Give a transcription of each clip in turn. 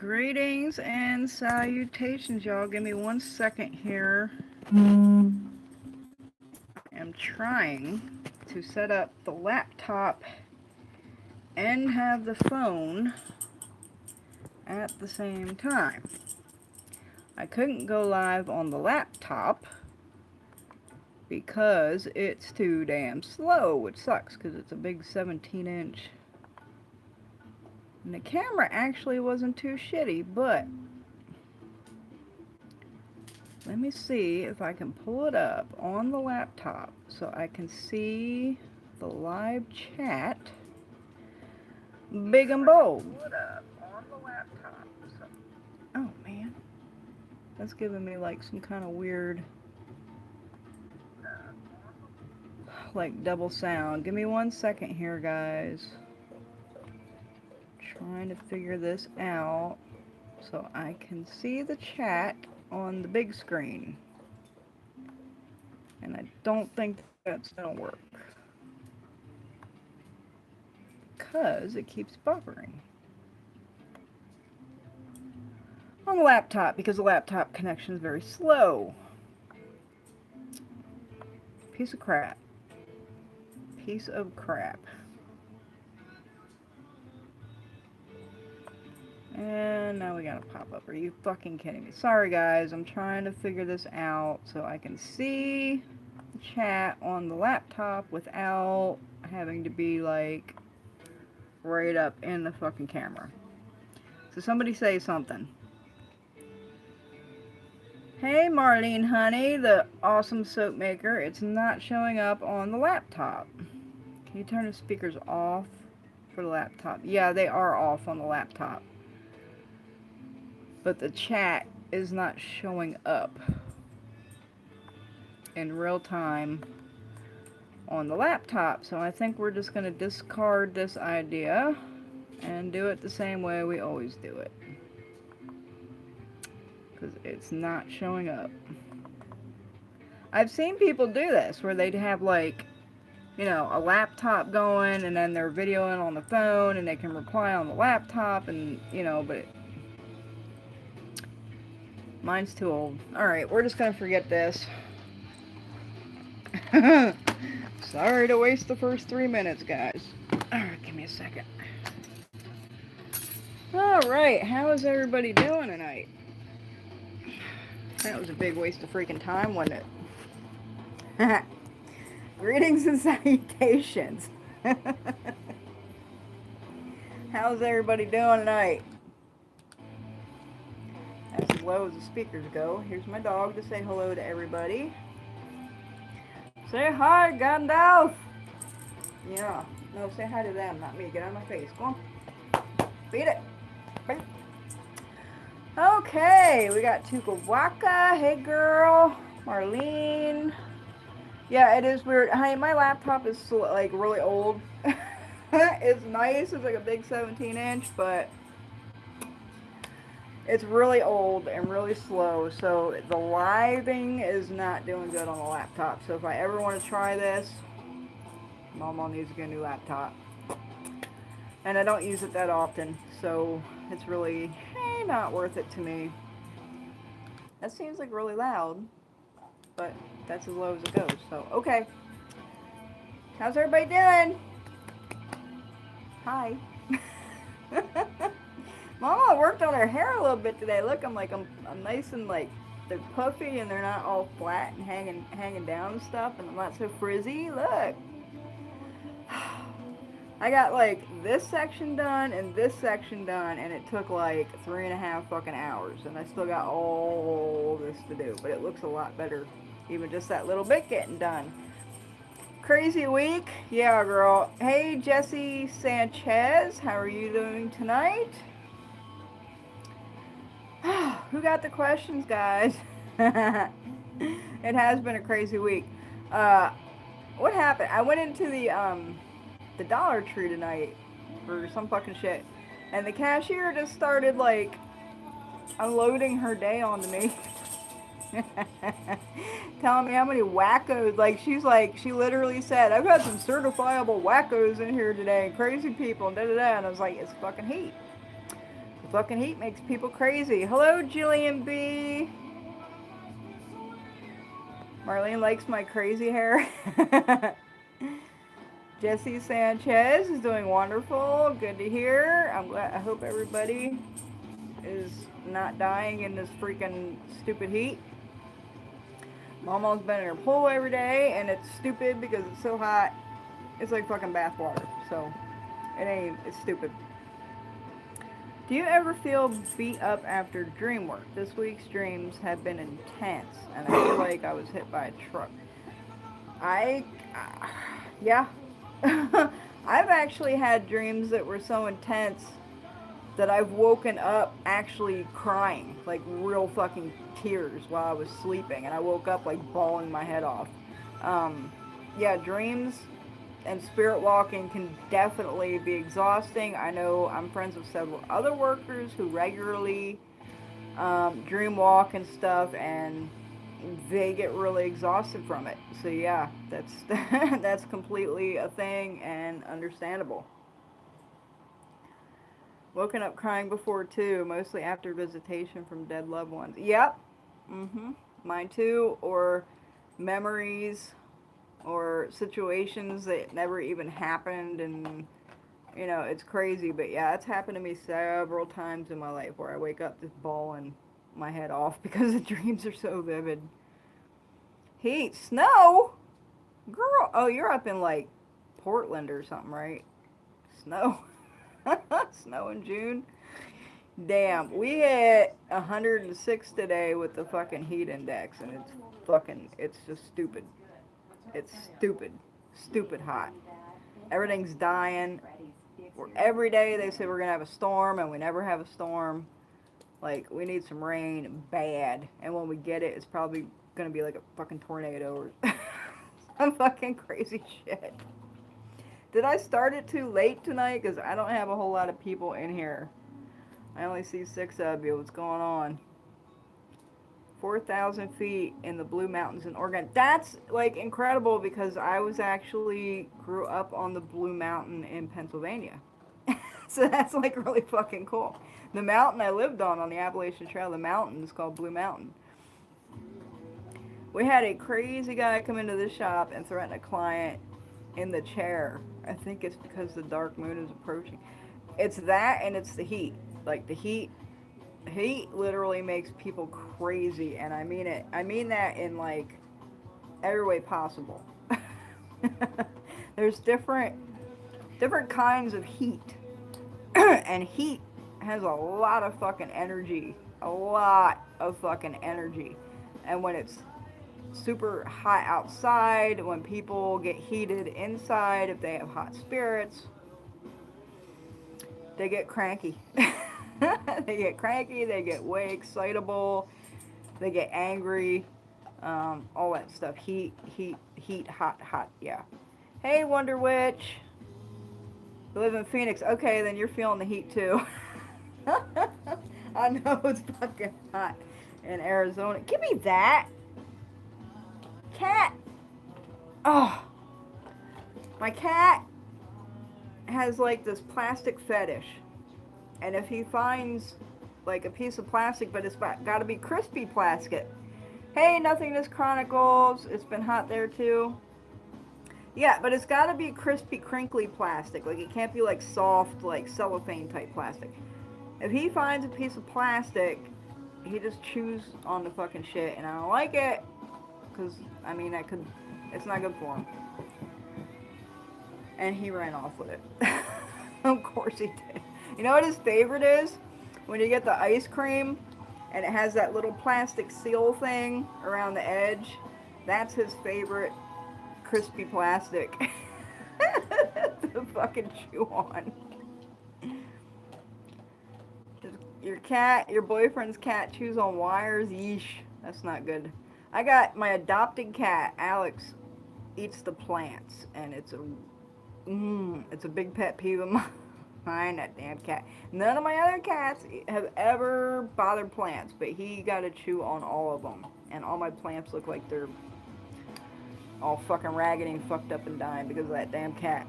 Greetings and salutations, y'all. Give me 1 second here. I am trying to set up the laptop and have the phone at the same time. I couldn't go live on the laptop because it's too damn slow, which sucks because it's a big 17-inch. And the camera actually wasn't too shitty, but let me see if I can pull it up on the laptop so I can see the live chat big and bold. Oh man, that's giving me like some kind of weird like double sound. Give me 1 second here, guys. Trying to figure this out so I can see the chat on the big screen. And I don't think that's gonna work because it keeps buffering on the laptop because the laptop connection is very slow. Piece of crap. Piece of crap. And now we got a pop-up. Are you fucking kidding me? Sorry, guys. I'm trying to figure this out so I can see the chat on the laptop without having to be, like, right up in the fucking camera. So somebody say something. Hey, Marlene, honey, the awesome soap maker. It's not showing up on the laptop. Can you turn the speakers off for the laptop? Yeah, they are off on the laptop. But the chat is not showing up in real time on the laptop. So I think we're just going to discard this idea and do it the same way we always do it. Because it's not showing up. I've seen people do this where they'd have like, you know, a laptop going and then they're videoing on the phone and they can reply on the laptop and, you know, but mine's too old. Alright, we're just gonna forget this. Sorry to waste the first 3 minutes, guys. Alright, give me a second. Alright, how is everybody doing tonight? That was a big waste of freaking time, wasn't it? Greetings and salutations. How's everybody doing tonight? That's as low as the speakers go. Here's my dog to say hello to everybody. Say hi, Gandalf! Yeah. No, say hi to them, not me. Get out of my face. Go on. Beat it. Beat it. Okay, we got Tukawaka. Hey, girl. Marlene. Yeah, it is weird. Honey, my laptop is like really old. It's nice. It's like a big 17-inch, but it's really old and really slow, so the living is not doing good on the laptop. So if I ever want to try this, Mama needs to get a new laptop. And I don't use it that often, so it's really not worth it to me. That seems like really loud, but that's as low as it goes, so okay. How's everybody doing? Hi. Mama worked on her hair a little bit today. Look, I'm nice and like they're puffy and they're not all flat and hanging down and stuff, and I'm not so frizzy. Look, I got like this section done and this section done, and it took like 3.5 fucking hours, and I still got all this to do, but it looks a lot better, even just that little bit getting done. Crazy week, yeah, girl. Hey, Jesse Sanchez, how are you doing tonight? Who got the questions, guys? It has been a crazy week. What happened? I went into the Dollar Tree tonight for some fucking shit, and the cashier just started like unloading her day onto me. Telling me how many wackos, like she literally said, I've had some certifiable wackos in here today, crazy people, and da-da-da, and I was like, it's fucking heat. Fucking heat makes people crazy. Hello, Jillian B. Marlene likes my crazy hair. Jesse Sanchez is doing wonderful. Good to hear. I'm glad. I hope everybody is not dying in this freaking stupid heat. Mama's been in her pool every day, and it's stupid because it's so hot. It's like fucking bath water. So it ain't. It's stupid. Do you ever feel beat up after dream work? This week's dreams have been intense, and I feel like I was hit by a truck. Yeah. I've actually had dreams that were so intense that I've woken up actually crying, like real fucking tears while I was sleeping, and I woke up like bawling my head off. Yeah, dreams and spirit walking can definitely be exhausting. I know I'm friends with several other workers who regularly dream walk and stuff, and they get really exhausted from it. So yeah, that's that's completely a thing and understandable. Woken up crying before too, mostly after visitation from dead loved ones. Yep. Mine too, or memories or situations that never even happened, and you know, it's crazy, but yeah, it's happened to me several times in my life where I wake up just bawling my head off because the dreams are so vivid. Heat, snow? Girl, oh, you're up in like Portland or something, right? Snow. Snow in June. Damn, we hit 106 today with the fucking heat index, and it's just stupid. It's stupid. Stupid hot. Everything's dying. Every day they say we're gonna have a storm, and we never have a storm. Like, we need some rain bad, and when we get it, it's probably gonna be like a fucking tornado or some fucking crazy shit. Did I start it too late tonight? Because I don't have a whole lot of people in here. I only see 6 of you. What's going on? 4,000 feet in the Blue Mountains in Oregon. That's, like, incredible because I was actually grew up on the Blue Mountain in Pennsylvania. So that's, like, really fucking cool. The mountain I lived on the Appalachian Trail, the mountain is called Blue Mountain. We had a crazy guy come into the shop and threaten a client in the chair. I think it's because the dark moon is approaching. It's that, and it's the heat. Like, the heat literally makes people crazy, and I mean it. I mean that in, like, every way possible. There's different kinds of heat. And heat has a lot of fucking energy. A lot of fucking energy. And when it's super hot outside, when people get heated inside, if they have hot spirits, they get cranky. They get cranky, they get way excitable, they get angry, all that stuff. Heat, hot, yeah. Hey, Wonder Witch. You live in Phoenix. Okay, then you're feeling the heat too. I know it's fucking hot in Arizona. Give me that. Cat. Oh. My cat has like this plastic fetish. And if he finds like a piece of plastic, but it's got to be crispy plastic. Hey, Nothingness Chronicles. It's been hot there too. Yeah, but it's got to be crispy, crinkly plastic. Like, it can't be like soft, like cellophane type plastic. If he finds a piece of plastic, he just chews on the fucking shit, and I don't like it. Because, I mean, it's not good for him. And he ran off with it. Of course he did. You know what his favorite is? When you get the ice cream, and it has that little plastic seal thing around the edge. That's his favorite crispy plastic to fucking chew on. Your boyfriend's cat chews on wires? Yeesh, that's not good. I got my adopted cat, Alex, eats the plants, and it's a big pet peeve of mine, that damn cat. None of my other cats have ever bothered plants, but he got to chew on all of them, and all my plants look like they're all fucking raggedy and fucked up and dying because of that damn cat.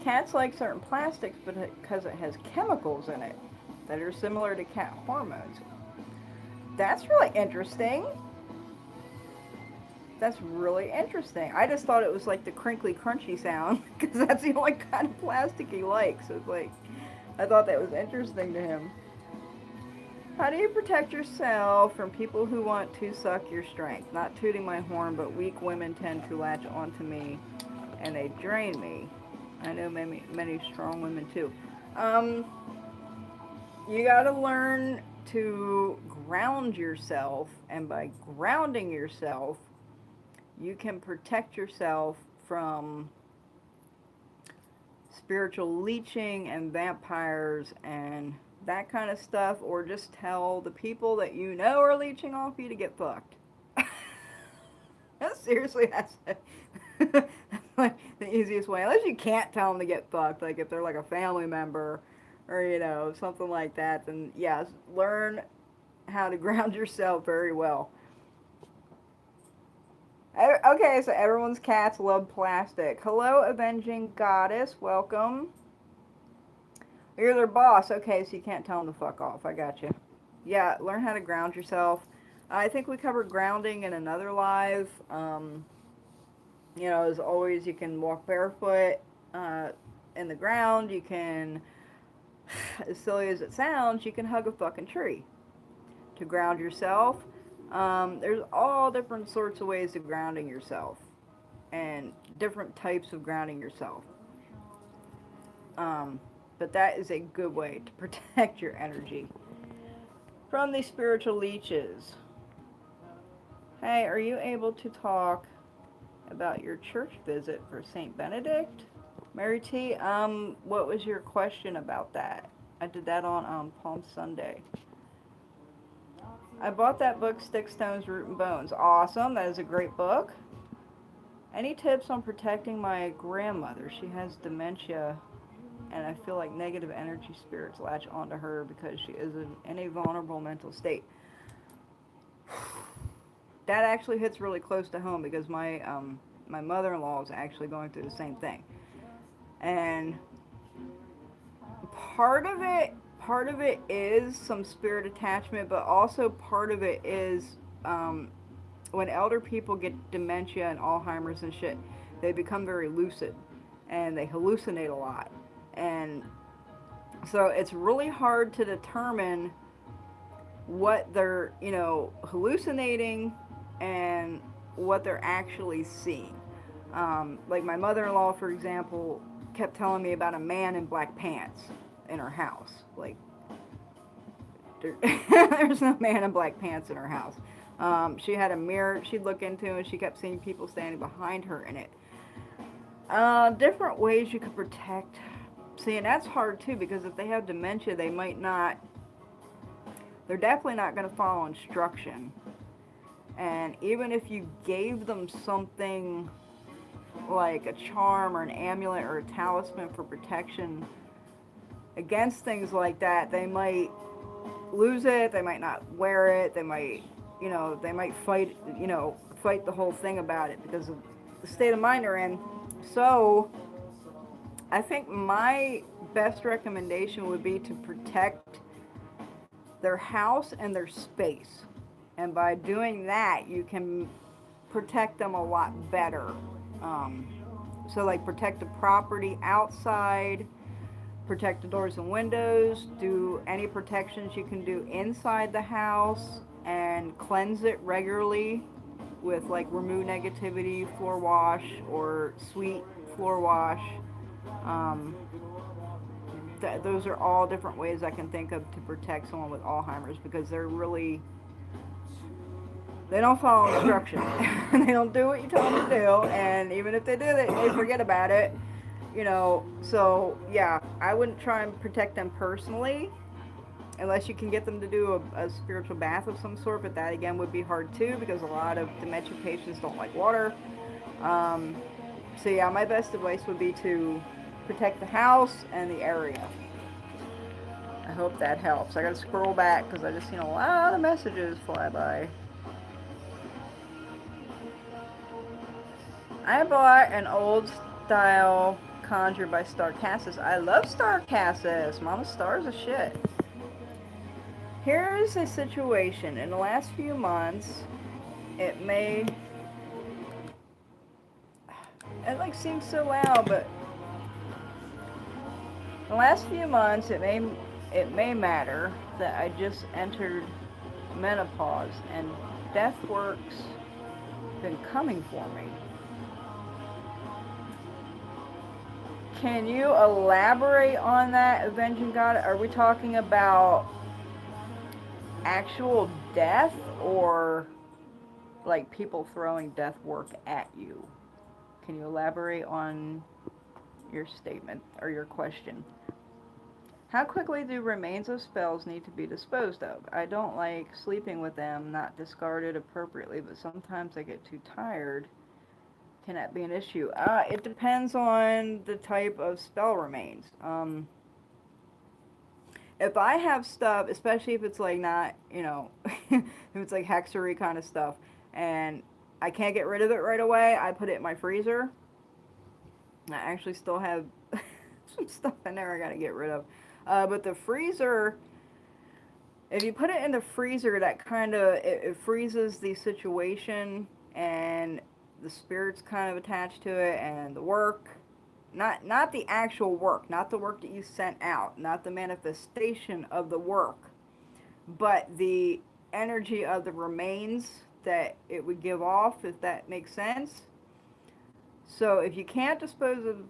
Cats like certain plastics because it has chemicals in it that are similar to cat hormones. That's really interesting. That's really interesting. I just thought it was like the crinkly, crunchy sound because that's the only kind of plastic he likes. So it's like, I thought that was interesting to him. How do you protect yourself from people who want to suck your strength? Not tooting my horn, but weak women tend to latch onto me and they drain me. I know many strong women too. You gotta learn to ground yourself, and by grounding yourself, you can protect yourself from spiritual leeching and vampires and that kind of stuff, or just tell the people that you know are leeching off you to get fucked. Seriously, that's like the easiest way. Unless you can't tell them to get fucked, like if they're like a family member or, you know, something like that, then yes, learn how to ground yourself very well. Okay, so everyone's cats love plastic. Hello, Avenging Goddess. Welcome. You're their boss. Okay, so you can't tell them to fuck off. I got you. Yeah, learn how to ground yourself. I think we covered grounding in another live. You know, as always, you can walk barefoot in the ground. You can, as silly as it sounds, you can hug a fucking tree to ground yourself. There's all different sorts of ways of grounding yourself and different types of grounding yourself. But that is a good way to protect your energy from these spiritual leeches. Hey, are you able to talk about your church visit for St. Benedict? Mary T, what was your question about that? I did that on Palm Sunday. I bought that book, Stick, Stones, Root, and Bones. Awesome. That is a great book. Any tips on protecting my grandmother? She has dementia, and I feel like negative energy spirits latch onto her because she is in a vulnerable mental state. That actually hits really close to home because my mother-in-law is actually going through the same thing. And part of it is some spirit attachment, but also part of it is when elder people get dementia and Alzheimer's and shit, they become very lucid and they hallucinate a lot. And so it's really hard to determine what they're, you know, hallucinating and what they're actually seeing. Like my mother-in-law, for example, kept telling me about a man in black pants in her house. Like, there's no man in black pants in her house. She had a mirror she'd look into, and she kept seeing people standing behind her in it. Different ways you could protect. See, and that's hard too, because if they have dementia, they might not, they're definitely not going to follow instruction. And even if you gave them something like a charm or an amulet or a talisman for protection against things like that, they might lose it, they might not wear it, they might, you know, they might fight the whole thing about it because of the state of mind they're in. So I think my best recommendation would be to protect their house and their space. And by doing that, you can protect them a lot better. So like protect the property outside, protect the doors and windows, do any protections you can do inside the house, and cleanse it regularly with like remove negativity floor wash or sweet floor wash. Those are all different ways I can think of to protect someone with Alzheimer's, because they don't follow instructions. They don't do what you tell them to do, and even if they do, they forget about it. You know, so yeah, I wouldn't try and protect them personally unless you can get them to do a spiritual bath of some sort, but that again would be hard too because a lot of dementia patients don't like water. So yeah, my best advice would be to protect the house and the area. I hope that helps. I gotta scroll back because I just seen a lot of messages fly by. I bought an old style Conjure by Starcassus. I love Starcassus. Mama Star's a shit. Here's a situation. In the last few months, it like seems so loud, but in the last few months, it may matter that I just entered menopause and death work's been coming for me. Can you elaborate on that, Avenging God? Are we talking about actual death or like people throwing death work at you? Can you elaborate on your statement or your question? How quickly do remains of spells need to be disposed of? I don't like sleeping with them, not discarded appropriately, but sometimes I get too tired. Can that be an issue? It depends on the type of spell remains. If I have stuff, especially if it's like not, if it's like hexery kind of stuff, and I can't get rid of it right away, I put it in my freezer. I actually still have some stuff in there I gotta get rid of. But the freezer, if you put it in the freezer, that kind of, it freezes the situation, and the spirit's kind of attached to it, and the work, not the actual work, not the work that you sent out, not the manifestation of the work, but the energy of the remains that it would give off, if that makes sense. So if you can't dispose of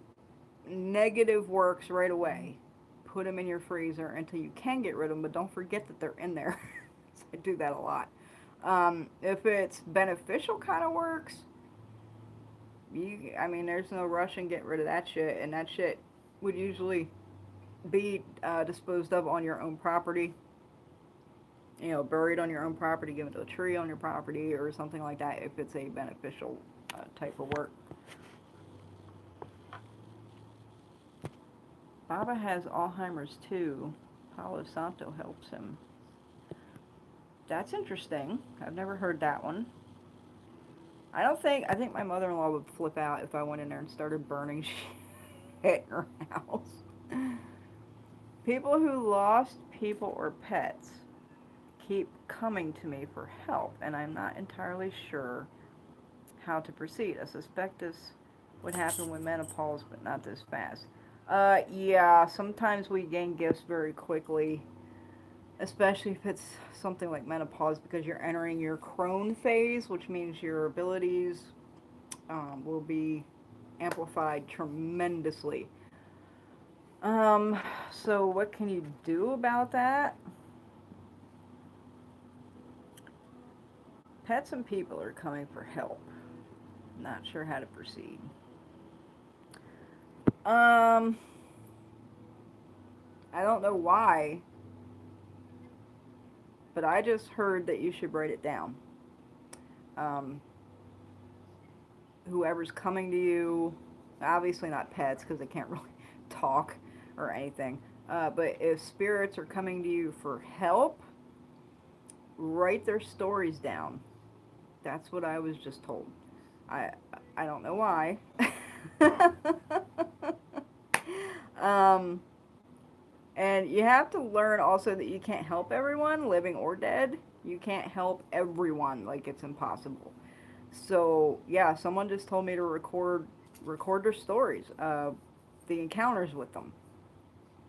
negative works right away, put them in your freezer until you can get rid of them, but don't forget that they're in there. I do that a lot. If it's beneficial kind of works, there's no rush in getting rid of that shit, and that shit would usually be disposed of on your own property. Buried on your own property, given to a tree on your property, or something like that, if it's a beneficial type of work. Baba has Alzheimer's too. Palo Santo helps him. That's interesting. I've never heard that one. I think my mother-in-law would flip out if I went in there and started burning shit in her house. People who lost people or pets keep coming to me for help, and I'm not entirely sure how to proceed. I suspect this would happen with menopause, but not this fast. Yeah, sometimes we gain gifts very quickly, especially if it's something like menopause, because you're entering your crone phase, which means your abilities will be amplified tremendously. So what can you do about that? Pets and people are coming for help. Not sure how to proceed. I don't know why, but I just heard that you should write it down. Whoever's coming to you, obviously not pets because they can't really talk or anything, but if spirits are coming to you for help, write their stories down. That's what I was just told. I don't know why. And you have to learn also that you can't help everyone, living or dead. You can't help everyone, like it's impossible. So yeah, someone just told me to record their stories, the encounters with them.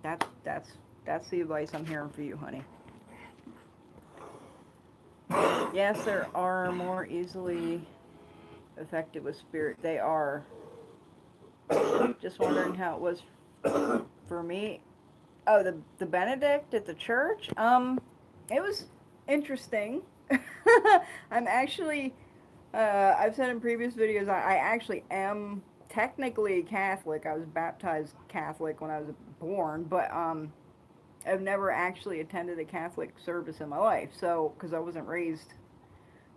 That's the advice I'm hearing for you, honey. Yes, there are more easily affected with spirit. They are. Just wondering how it was for me. Oh, the Benedict at the church? It was interesting. I'm actually, I've said in previous videos, I actually am technically Catholic. I was baptized Catholic when I was born, but I've never actually attended a Catholic service in my life. So, because I wasn't raised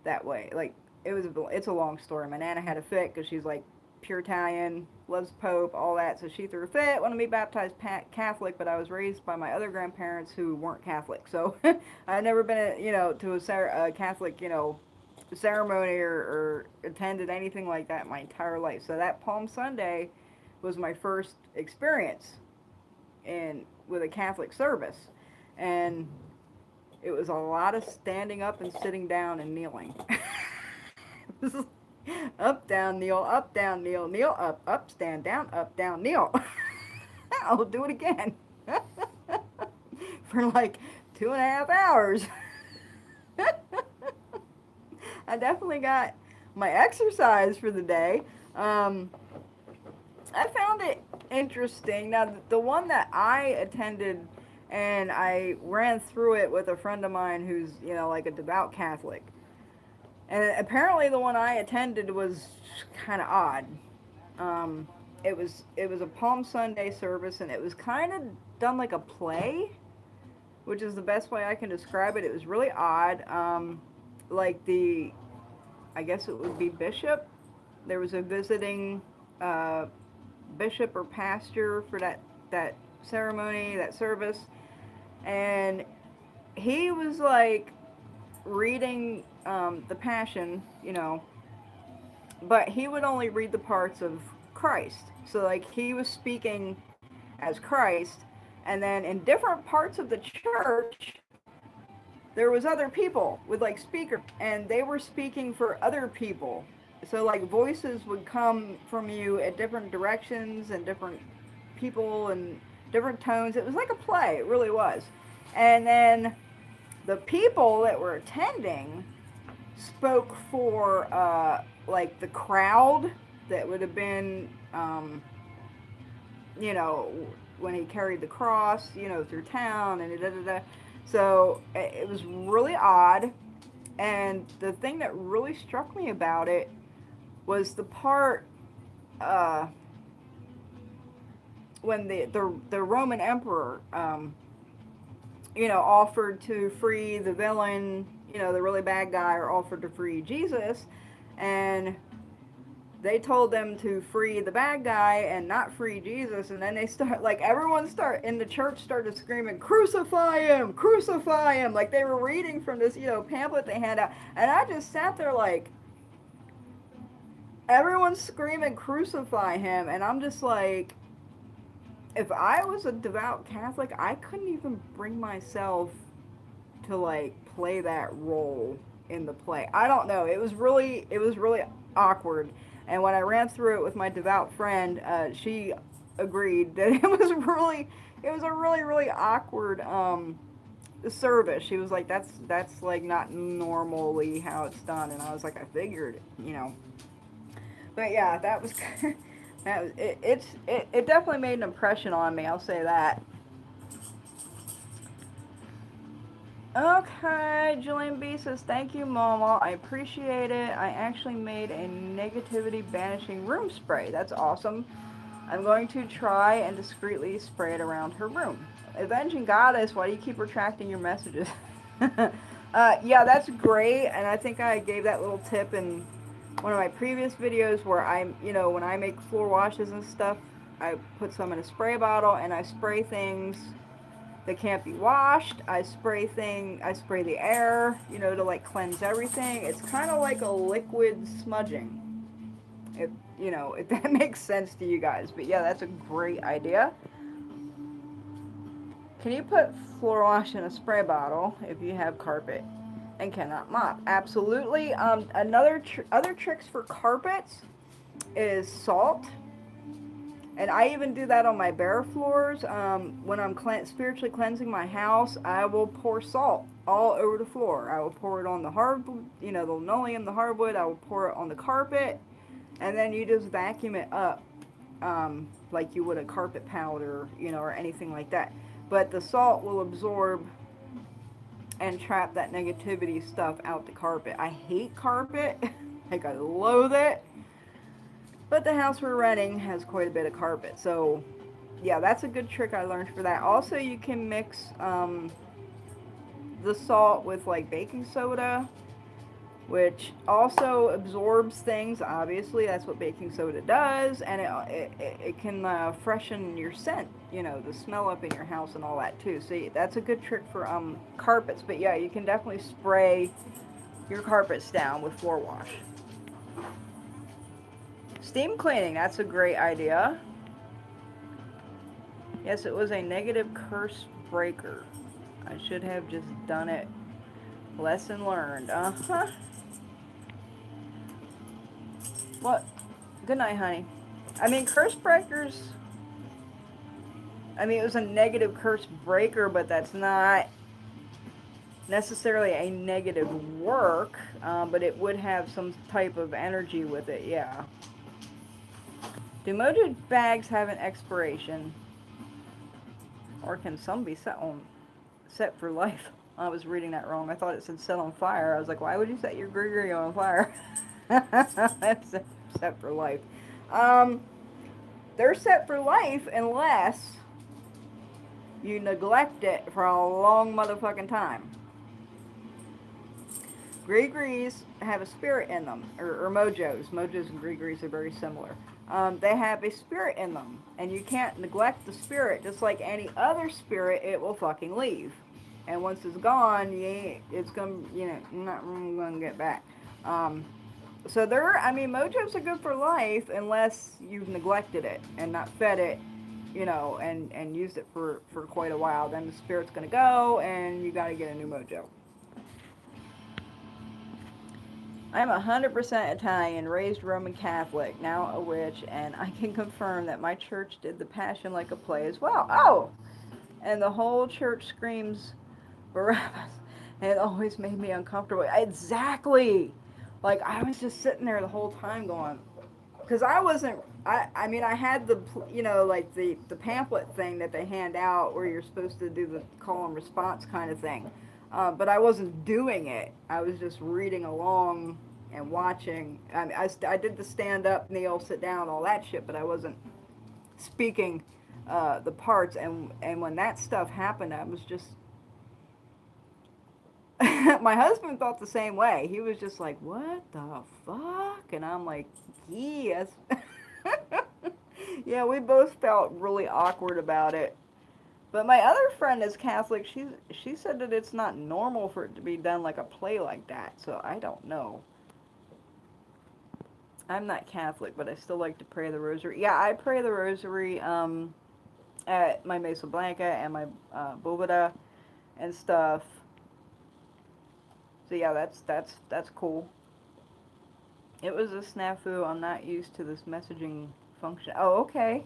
that way. Like, it's a long story. My Nana had a fit because she's like pure Italian, loves Pope, all that. So she threw a fit, wanted to be baptized Catholic, but I was raised by my other grandparents who weren't Catholic. So I've never been, to a Catholic, ceremony or attended anything like that my entire life. So that Palm Sunday, was my first experience with a Catholic service. And it was a lot of standing up and sitting down and kneeling. Up, down, kneel, kneel, up, stand, down, kneel. I'll do it again. For like 2.5 hours. I definitely got my exercise for the day. I found it interesting. Now, the one that I attended, and I ran through it with a friend of mine who's, like a devout Catholic. And apparently the one I attended was kind of odd. It was a Palm Sunday service, and it was kind of done like a play, which is the best way I can describe it. It was really odd. Like I guess it would be bishop. There was a visiting bishop or pastor for that ceremony, that service, and he was like reading the Passion, but he would only read the parts of Christ. So like he was speaking as Christ, and then in different parts of the church there was other people with like speakers, and they were speaking for other people. So like voices would come from you at different directions and different people and different tones. It was like a play, it really was. And then the people that were attending spoke for like the crowd that would have been when he carried the cross through town and da da da. So it was really odd, and the thing that really struck me about it was the part when the Roman emperor offered to free the villain, the really bad guy, or offered to free Jesus, and they told them to free the bad guy and not free Jesus, and then everyone in the church started screaming, crucify him, like they were reading from this, pamphlet they hand out, and I just sat there like, everyone's screaming, crucify him, and I'm just like, if I was a devout Catholic, I couldn't even bring myself to like play that role in the play. I don't know. It was really awkward. And when I ran through it with my devout friend, she agreed that it was a really awkward service. She was like, that's like not normally how it's done. And I was like, I figured, But yeah, that was it definitely made an impression on me, I'll say that. Okay, Jillian B says, thank you, Mama. I appreciate it. I actually made a negativity banishing room spray. That's awesome. I'm going to try and discreetly spray it around her room. Avenging Goddess, why do you keep retracting your messages? Yeah, that's great. And I think I gave that little tip in one of my previous videos where when I make floor washes and stuff, I put some in a spray bottle and I spray things that can't be washed. I spray the air, to like cleanse everything. It's kind of like a liquid smudging. If that makes sense to you guys. But yeah, that's a great idea. Can you put floor wash in a spray bottle if you have carpet and cannot mop? Absolutely. Other tricks for carpets is salt. And I even do that on my bare floors. When I'm spiritually cleansing my house, I will pour salt all over the floor. I will pour it on the hardwood, the linoleum, the hardwood. I will pour it on the carpet. And then you just vacuum it up like you would a carpet powder, or anything like that. But the salt will absorb and trap that negativity stuff out the carpet. I hate carpet. Like, I loathe it. But the house we're renting has quite a bit of carpet. So, yeah, that's a good trick I learned for that. Also, you can mix the salt with, like, baking soda, which also absorbs things. Obviously, that's what baking soda does. And it can freshen your scent, the smell up in your house and all that, too. So, that's a good trick for carpets. But, yeah, you can definitely spray your carpets down with floor wash. Steam cleaning, that's a great idea. Yes, it was a negative curse breaker. I should have just done it. Lesson learned. Uh-huh. What? Good night, honey. I mean, curse breakers... I mean, it was a negative curse breaker, but that's not necessarily a negative work, but it would have some type of energy with it, yeah. Do mojo bags have an expiration? Or can some be set for life? I was reading that wrong. I thought it said set on fire. I was like, why would you set your Gregory on fire? That's set for life. Um, they're set for life unless you neglect it for a long motherfucking time. Gregories have a spirit in them, or mojos. Mojos and Gregories are very similar. They have a spirit in them, and you can't neglect the spirit. Just like any other spirit, it will fucking leave. And once it's gone, it's gonna, you're not really gonna get back. So mojos are good for life unless you've neglected it and not fed it, and used it for quite a while. Then the spirit's gonna go, and you gotta get a new mojo. I'm 100% Italian, raised Roman Catholic, now a witch, and I can confirm that my church did the Passion like a play as well. Oh! And the whole church screams Barabbas, and it always made me uncomfortable. Exactly! Like, I was just sitting there the whole time going, because I wasn't, I had the, like the pamphlet thing that they hand out where you're supposed to do the call and response kind of thing. But I wasn't doing it. I was just reading along and watching. I did the stand up, kneel, sit down, all that shit, but I wasn't speaking the parts. And when that stuff happened, I was just... My husband felt the same way. He was just like, what the fuck? And I'm like, yes. Yeah, we both felt really awkward about it. But my other friend is Catholic. She said that it's not normal for it to be done like a play like that. So I don't know. I'm not Catholic, but I still like to pray the rosary. Yeah, I pray the rosary at my Mesa Blanca and my Boveda and stuff. So yeah, that's cool. It was a snafu. I'm not used to this messaging function. Oh, okay.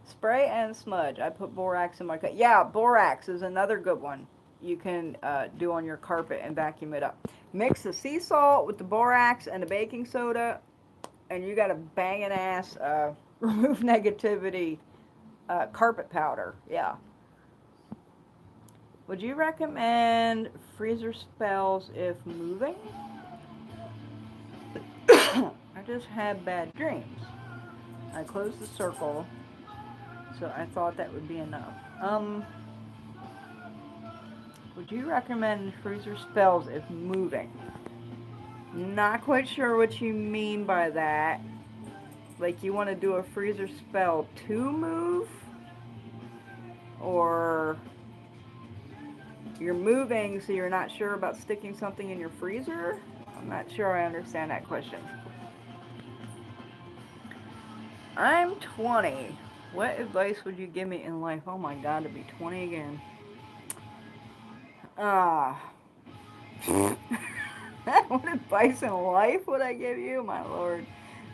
Spray and smudge. I put borax in my cut. Yeah, borax is another good one you can do on your carpet and vacuum it up. Mix the sea salt with the borax and the baking soda, and you got a banging ass remove negativity carpet powder. Yeah. Would you recommend freezer spells if moving? I just had bad dreams. I closed the circle. So I thought that would be enough. Would you recommend freezer spells if moving? Not quite sure what you mean by that. Like you want to do a freezer spell to move? Or you're moving so you're not sure about sticking something in your freezer? I'm not sure I understand that question. I'm 20. What advice would you give me in life? Oh my god, to be 20 again. What advice in life would I give you? My lord.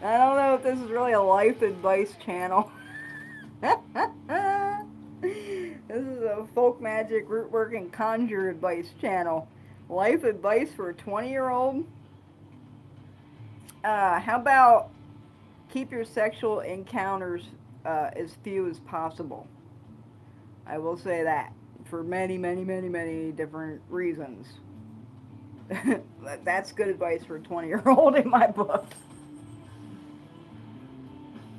I don't know if this is really a life advice channel. This is a Folkmagic, Rootwork, and Conjure advice channel. Life advice for a 20-year-old? How about keep your sexual encounters as few as possible. I will say that for many, many, many, many different reasons. That's good advice for a 20-year-old in my book.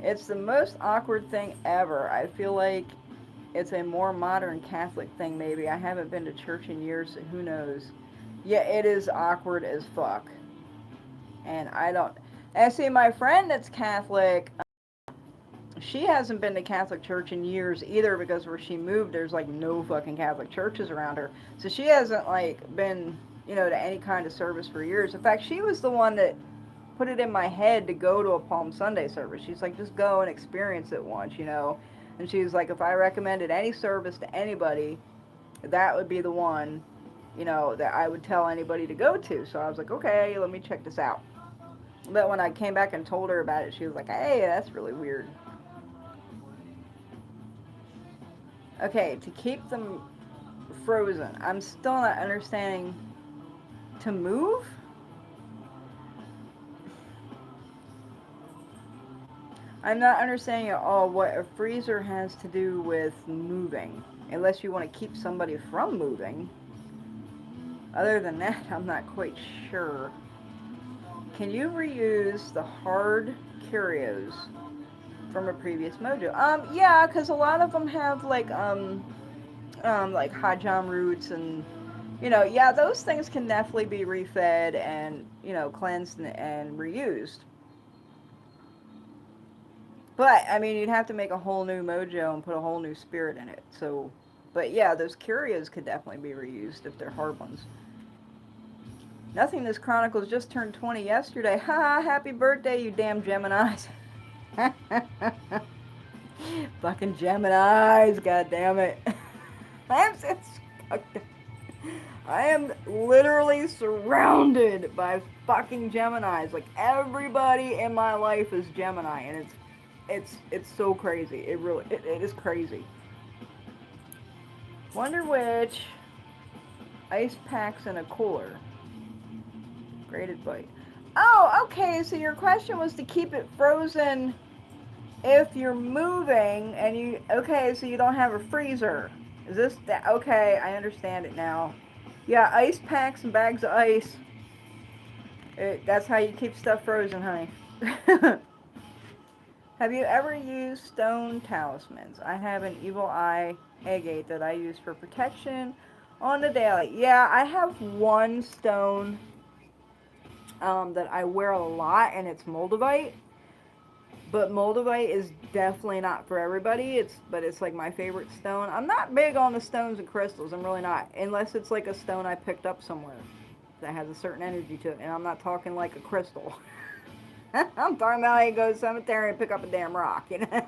It's the most awkward thing ever. I feel like it's a more modern Catholic thing, maybe. I haven't been to church in years, so who knows. Yeah, it is awkward as fuck. And I don't... And see, my friend that's Catholic... She hasn't been to Catholic church in years either because where she moved, there's like no fucking Catholic churches around her. So she hasn't like been, to any kind of service for years. In fact, she was the one that put it in my head to go to a Palm Sunday service. She's like, just go and experience it once, And she was like, if I recommended any service to anybody, that would be the one, you know, that I would tell anybody to go to. So I was like, okay, let me check this out. But when I came back and told her about it, she was like, hey, that's really weird. Okay, to keep them frozen. I'm still not understanding. To move? I'm not understanding at all what a freezer has to do with moving. Unless you want to keep somebody from moving. Other than that, I'm not quite sure. Can you reuse the hard curios from a previous mojo? Yeah, because a lot of them have like hajam roots and, you know, yeah, those things can definitely be refed and, you know, cleansed and reused. But, I mean, you'd have to make a whole new mojo and put a whole new spirit in it. So, but yeah, those curios could definitely be reused if they're hard ones. Nothing This Chronicles just turned 20 yesterday. Ha, happy birthday, you damn Geminis. Fucking Geminis, god damn it. I am literally surrounded by fucking Geminis. Like everybody in my life is Gemini, and it's so crazy. It is crazy. Wonder which ice packs in a cooler. Great advice. Oh, okay. So your question was to keep it frozen if you're moving and you. Okay, so you don't have a freezer. Is this that? Okay, I understand it now. Yeah, ice packs and bags of ice. That's how you keep stuff frozen, honey. Have you ever used stone talismans? I have an evil eye agate that I use for protection on the daily. Yeah, I have one stone that I wear a lot, and it's moldavite. But moldavite is definitely not for everybody. But it's like my favorite stone. I'm not big on the stones and crystals. I'm really not, unless it's like a stone I picked up somewhere that has a certain energy to it. And I'm not talking like a crystal. I'm talking about you go to the cemetery and pick up a damn rock, you know.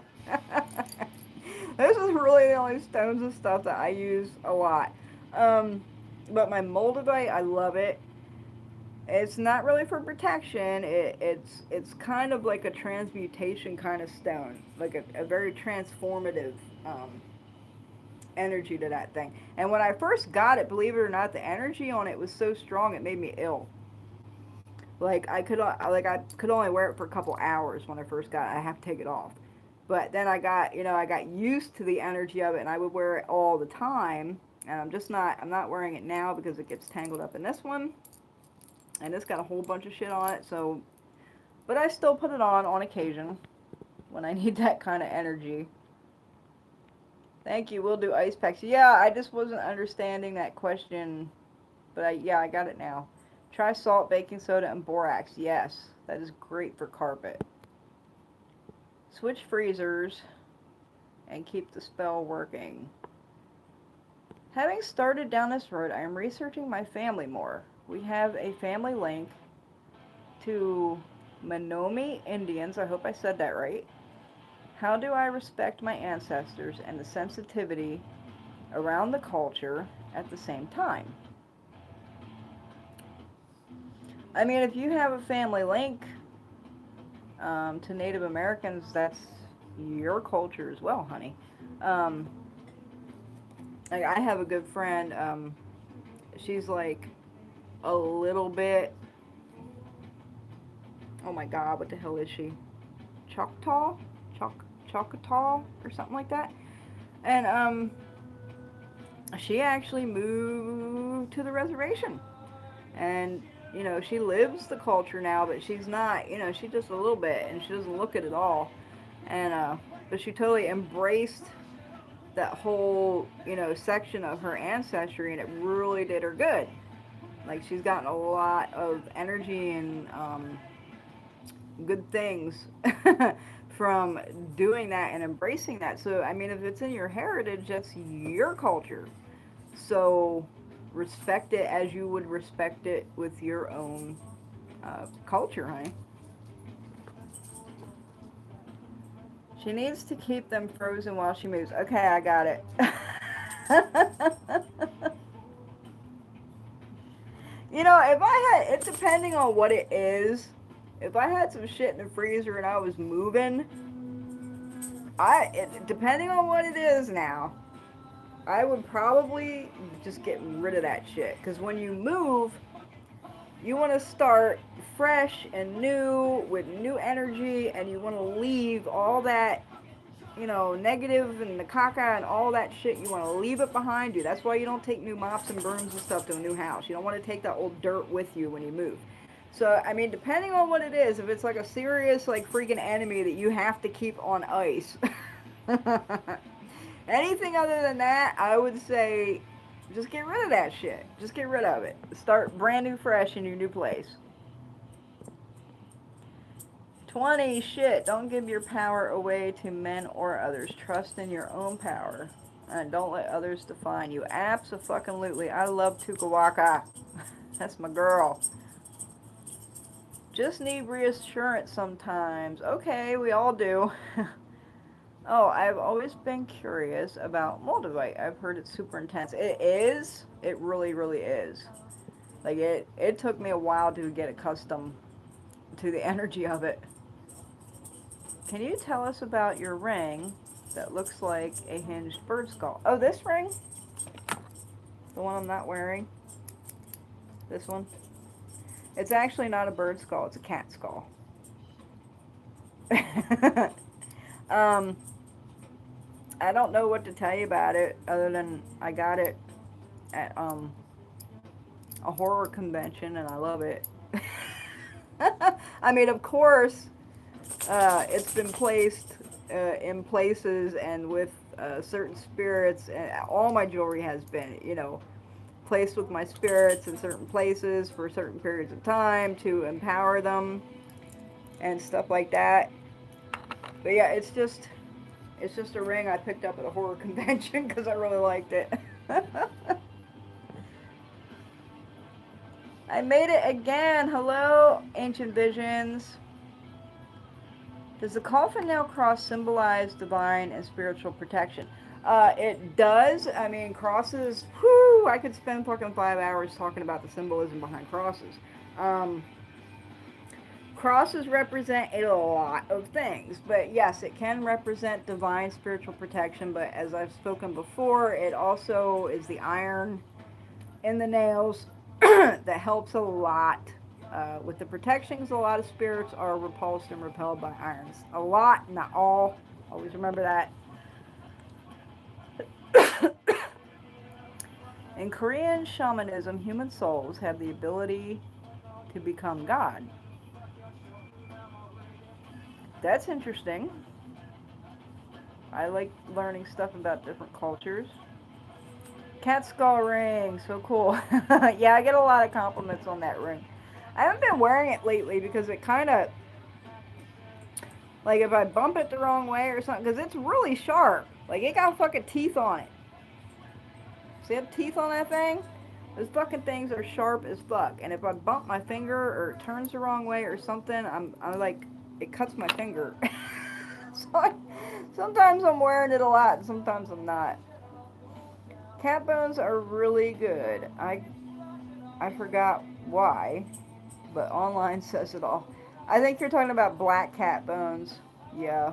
This is really the only stones and stuff that I use a lot. But my moldavite, I love it. It's not really for protection. It's kind of like a transmutation kind of stone, like a very transformative energy to that thing. And when I first got it, believe it or not, the energy on it was so strong it made me ill. Like I could only wear it for a couple hours when I first got it. I have to take it off. But then I got used to the energy of it, and I would wear it all the time. And I'm not wearing it now because it gets tangled up in this one, and it's got a whole bunch of shit on it. So, but I still put it on occasion when I need that kind of energy. Thank you. We'll do ice packs. Yeah, I just wasn't understanding that question, but I got it now. Try salt, baking soda, and borax. Yes, that is great for carpet. Switch freezers and keep the spell working. Having started down this road, I am researching my family more. We have a family link to Menominee Indians. I hope I said that right. How do I respect my ancestors and the sensitivity around the culture at the same time? I mean, if you have a family link to Native Americans, that's your culture as well, honey. Um, like I have a good friend. She's like a little bit. Oh my God, what the hell is she? Choctaw, Choctaw, or something like that. And she actually moved to the reservation, and she lives the culture now, but she's not. She's just a little bit, and she doesn't look it at all. And but she totally embraced that whole section of her ancestry, and it really did her good. Like she's gotten a lot of energy and good things from doing that and embracing that. So I mean, if it's in your heritage, that's your culture. So respect it as you would respect it with your own culture, honey. She needs to keep them frozen while she moves. Okay, I got it. You know, if I had, it depending on what it is, if I had some shit in the freezer and I was moving, depending on what it is now, I would probably just get rid of that shit. Because when you move, you want to start fresh and new with new energy, and you want to leave all that, you know, negative and the caca and all that shit. You want to leave it behind you. That's why you don't take new mops and brooms and stuff to a new house. You don't want to take that old dirt with you when you move. So, I mean, depending on what it is, if it's like a serious, like, freaking enemy that you have to keep on ice, anything other than that, I would say just get rid of that shit. Just get rid of it. Start brand new, fresh in your new place. 20, shit, don't give your power away to men or others. Trust in your own power. And don't let others define you. Abso-fucking-lutely. I love Tukawaka. That's my girl. Just need reassurance sometimes. Okay, we all do. Oh, I've always been curious about Moldavite. I've heard it's super intense. It is. It really, really is. Like, it took me a while to get accustomed to the energy of it. Can you tell us about your ring that looks like a hinged bird skull? Oh, this ring? The one I'm not wearing? This one? It's actually not a bird skull, it's a cat skull. I don't know what to tell you about it other than I got it at a horror convention and I love it. I mean, of course, it's been placed in places and with certain spirits, and all my jewelry has been, you know, placed with my spirits in certain places for certain periods of time to empower them and stuff like that. But yeah, it's just a ring I picked up at a horror convention because I really liked it. I made it again. Hello, Ancient Visions. Does the coffin nail cross symbolize divine and spiritual protection? It does. I mean, crosses, whew, I could spend fucking 5 hours talking about the symbolism behind crosses. Crosses represent a lot of things, but yes, it can represent divine spiritual protection, but as I've spoken before, it also is the iron in the nails that helps a lot with the protections. A lot of spirits are repulsed and repelled by irons. A lot, not all. Always remember that. In Korean shamanism, human souls have the ability to become God. That's interesting. I like learning stuff about different cultures. Cat skull ring, so cool. Yeah, I get a lot of compliments on that ring. I haven't been wearing it lately because it kind of, like, if I bump it the wrong way or something, because it's really sharp. Like, it got fucking teeth on it. See the teeth on that thing? Those fucking things are sharp as fuck. And if I bump my finger or it turns the wrong way or something, I'm like, it cuts my finger. So sometimes I'm wearing it a lot, and sometimes I'm not. Cat bones are really good. I forgot why, but online says it all. I think you're talking about black cat bones. Yeah.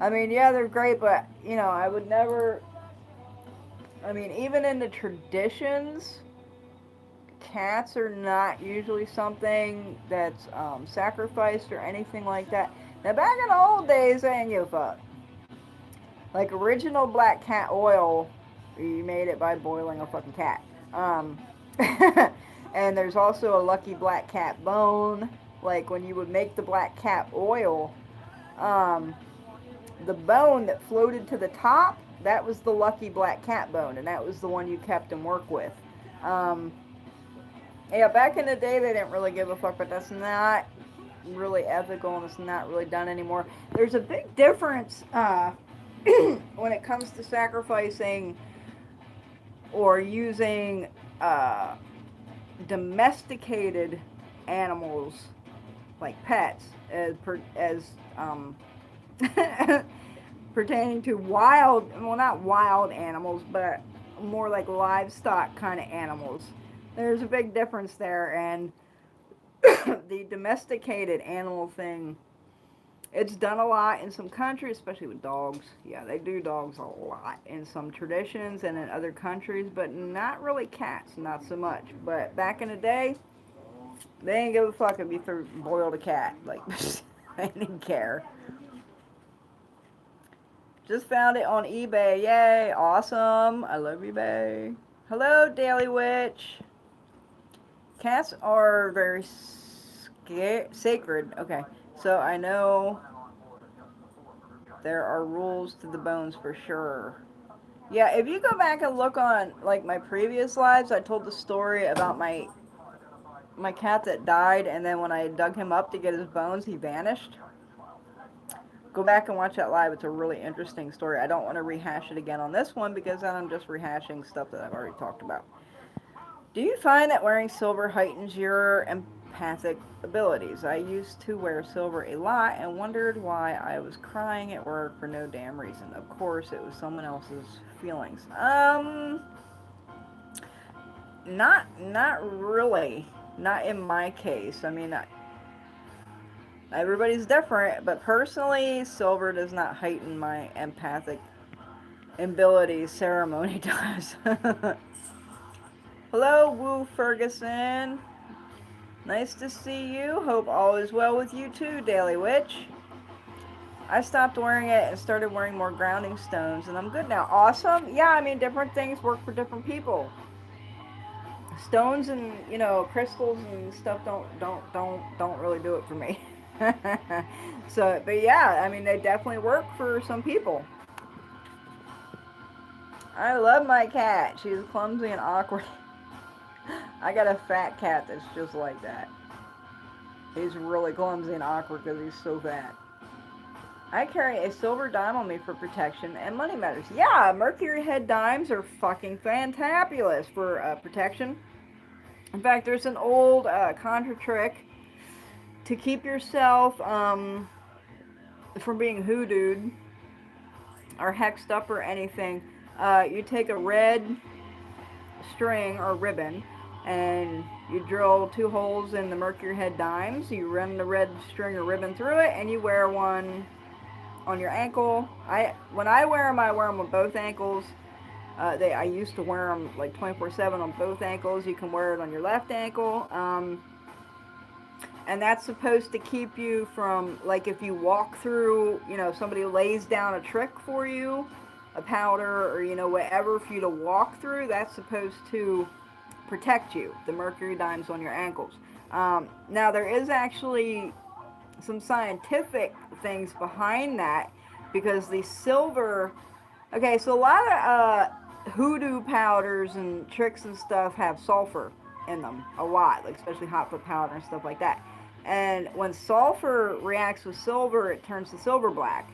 I mean, yeah, they're great, but, you know, I would never... I mean, even in the traditions, cats are not usually something that's sacrificed or anything like that. Now, back in the old days, they didn't give a fuck. Like, original black cat oil, you made it by boiling a fucking cat. And there's also a lucky black cat bone. Like, when you would make the black cat oil, the bone that floated to the top, that was the lucky black cat bone, and that was the one you kept and worked with. Yeah, back in the day, they didn't really give a fuck, but that's not really ethical, and it's not really done anymore. There's a big difference when it comes to sacrificing or using domesticated animals like pets as pertaining to wild, well, not wild animals, but more like livestock kind of animals. There's a big difference there, and the domesticated animal thing, it's done a lot in some countries, especially with dogs. Yeah, they do dogs a lot in some traditions and in other countries, but not really cats, not so much. But back in the day, they didn't give a fuck if you boiled a cat. Like, they didn't care. Just found it on eBay. Yay, awesome. I love eBay. Hello, Daily Witch. Cats are very sacred. Okay, so I know there are rules to the bones for sure. Yeah, if you go back and look on like my previous lives, I told the story about my cat that died, and then when I dug him up to get his bones, he vanished. Go back and watch that live. It's a really interesting story. I don't want to rehash it again on this one because then I'm just rehashing stuff that I've already talked about. Do you find that wearing silver heightens your empathic abilities? I used to wear silver a lot and wondered why I was crying at work for no damn reason. Of course, it was someone else's feelings. Not really. Not in my case. I mean, everybody's different, but personally, silver does not heighten my empathic abilities. Ceremony does. Hello, Woo Ferguson. Nice to see you. Hope all is well with you too, Daily Witch. I stopped wearing it and started wearing more grounding stones, and I'm good now. Awesome. Yeah, I mean, different things work for different people. Stones and crystals and stuff don't really do it for me. So, but yeah, I mean, they definitely work for some people. I love my cat. She's clumsy and awkward. I got a fat cat that's just like that. He's really clumsy and awkward because he's so fat. I carry a silver dime on me for protection and money matters. Yeah, mercury head dimes are fucking fantabulous for protection. In fact, there's an old conjure trick to keep yourself from being hoodooed or hexed up or anything. You take a red string or ribbon and you drill 2 holes in the mercury head dimes. You run the red string or ribbon through it, and you wear one on your ankle. When I wear them on both ankles. I used to wear them like 24/7 on both ankles. You can wear it on your left ankle. And that's supposed to keep you from, like, if you walk through, somebody lays down a trick for you, a powder or, whatever for you to walk through, that's supposed to protect you, the mercury dimes on your ankles. Now, there is actually some scientific things behind that because the silver. Okay, so a lot of hoodoo powders and tricks and stuff have sulfur in them, a lot, like especially hot foot powder and stuff like that. And when sulfur reacts with silver, it turns the silver black.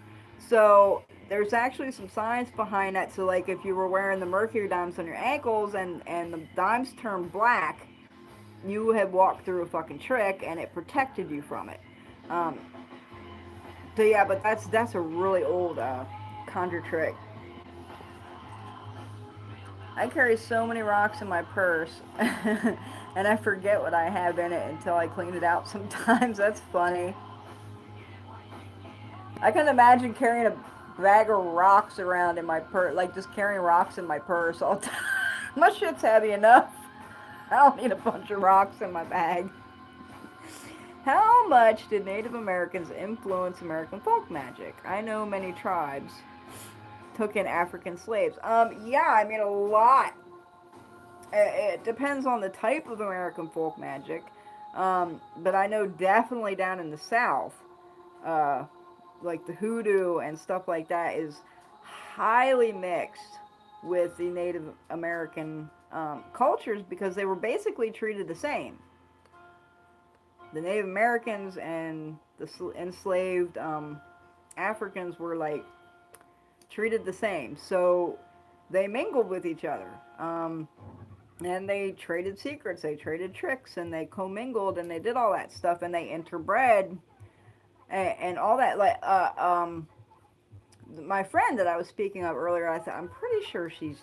So there's actually some science behind that. So like if you were wearing the mercury dimes on your ankles and the dimes turned black, you had walked through a fucking trick and it protected you from it. Um, so yeah, but that's a really old conjure trick. I carry so many rocks in my purse, and I forget what I have in it until I clean it out sometimes. That's funny. I can imagine carrying a bag of rocks around in my purse, like just carrying rocks in my purse all the time. My shit's heavy enough. I don't need a bunch of rocks in my bag. How much did Native Americans influence American folk magic? I know many tribes took in African slaves. Yeah, I mean a lot. It depends on the type of American folk magic, but I know definitely down in the South, uh, like the hoodoo and stuff like that is highly mixed with the Native American cultures because they were basically treated the same. The Native Americans and the enslaved Africans were like treated the same, so they mingled with each other. And they traded secrets, they traded tricks, and they commingled, and they did all that stuff, and they interbred and all that. Like, my friend that I was speaking of earlier, I'm pretty sure she's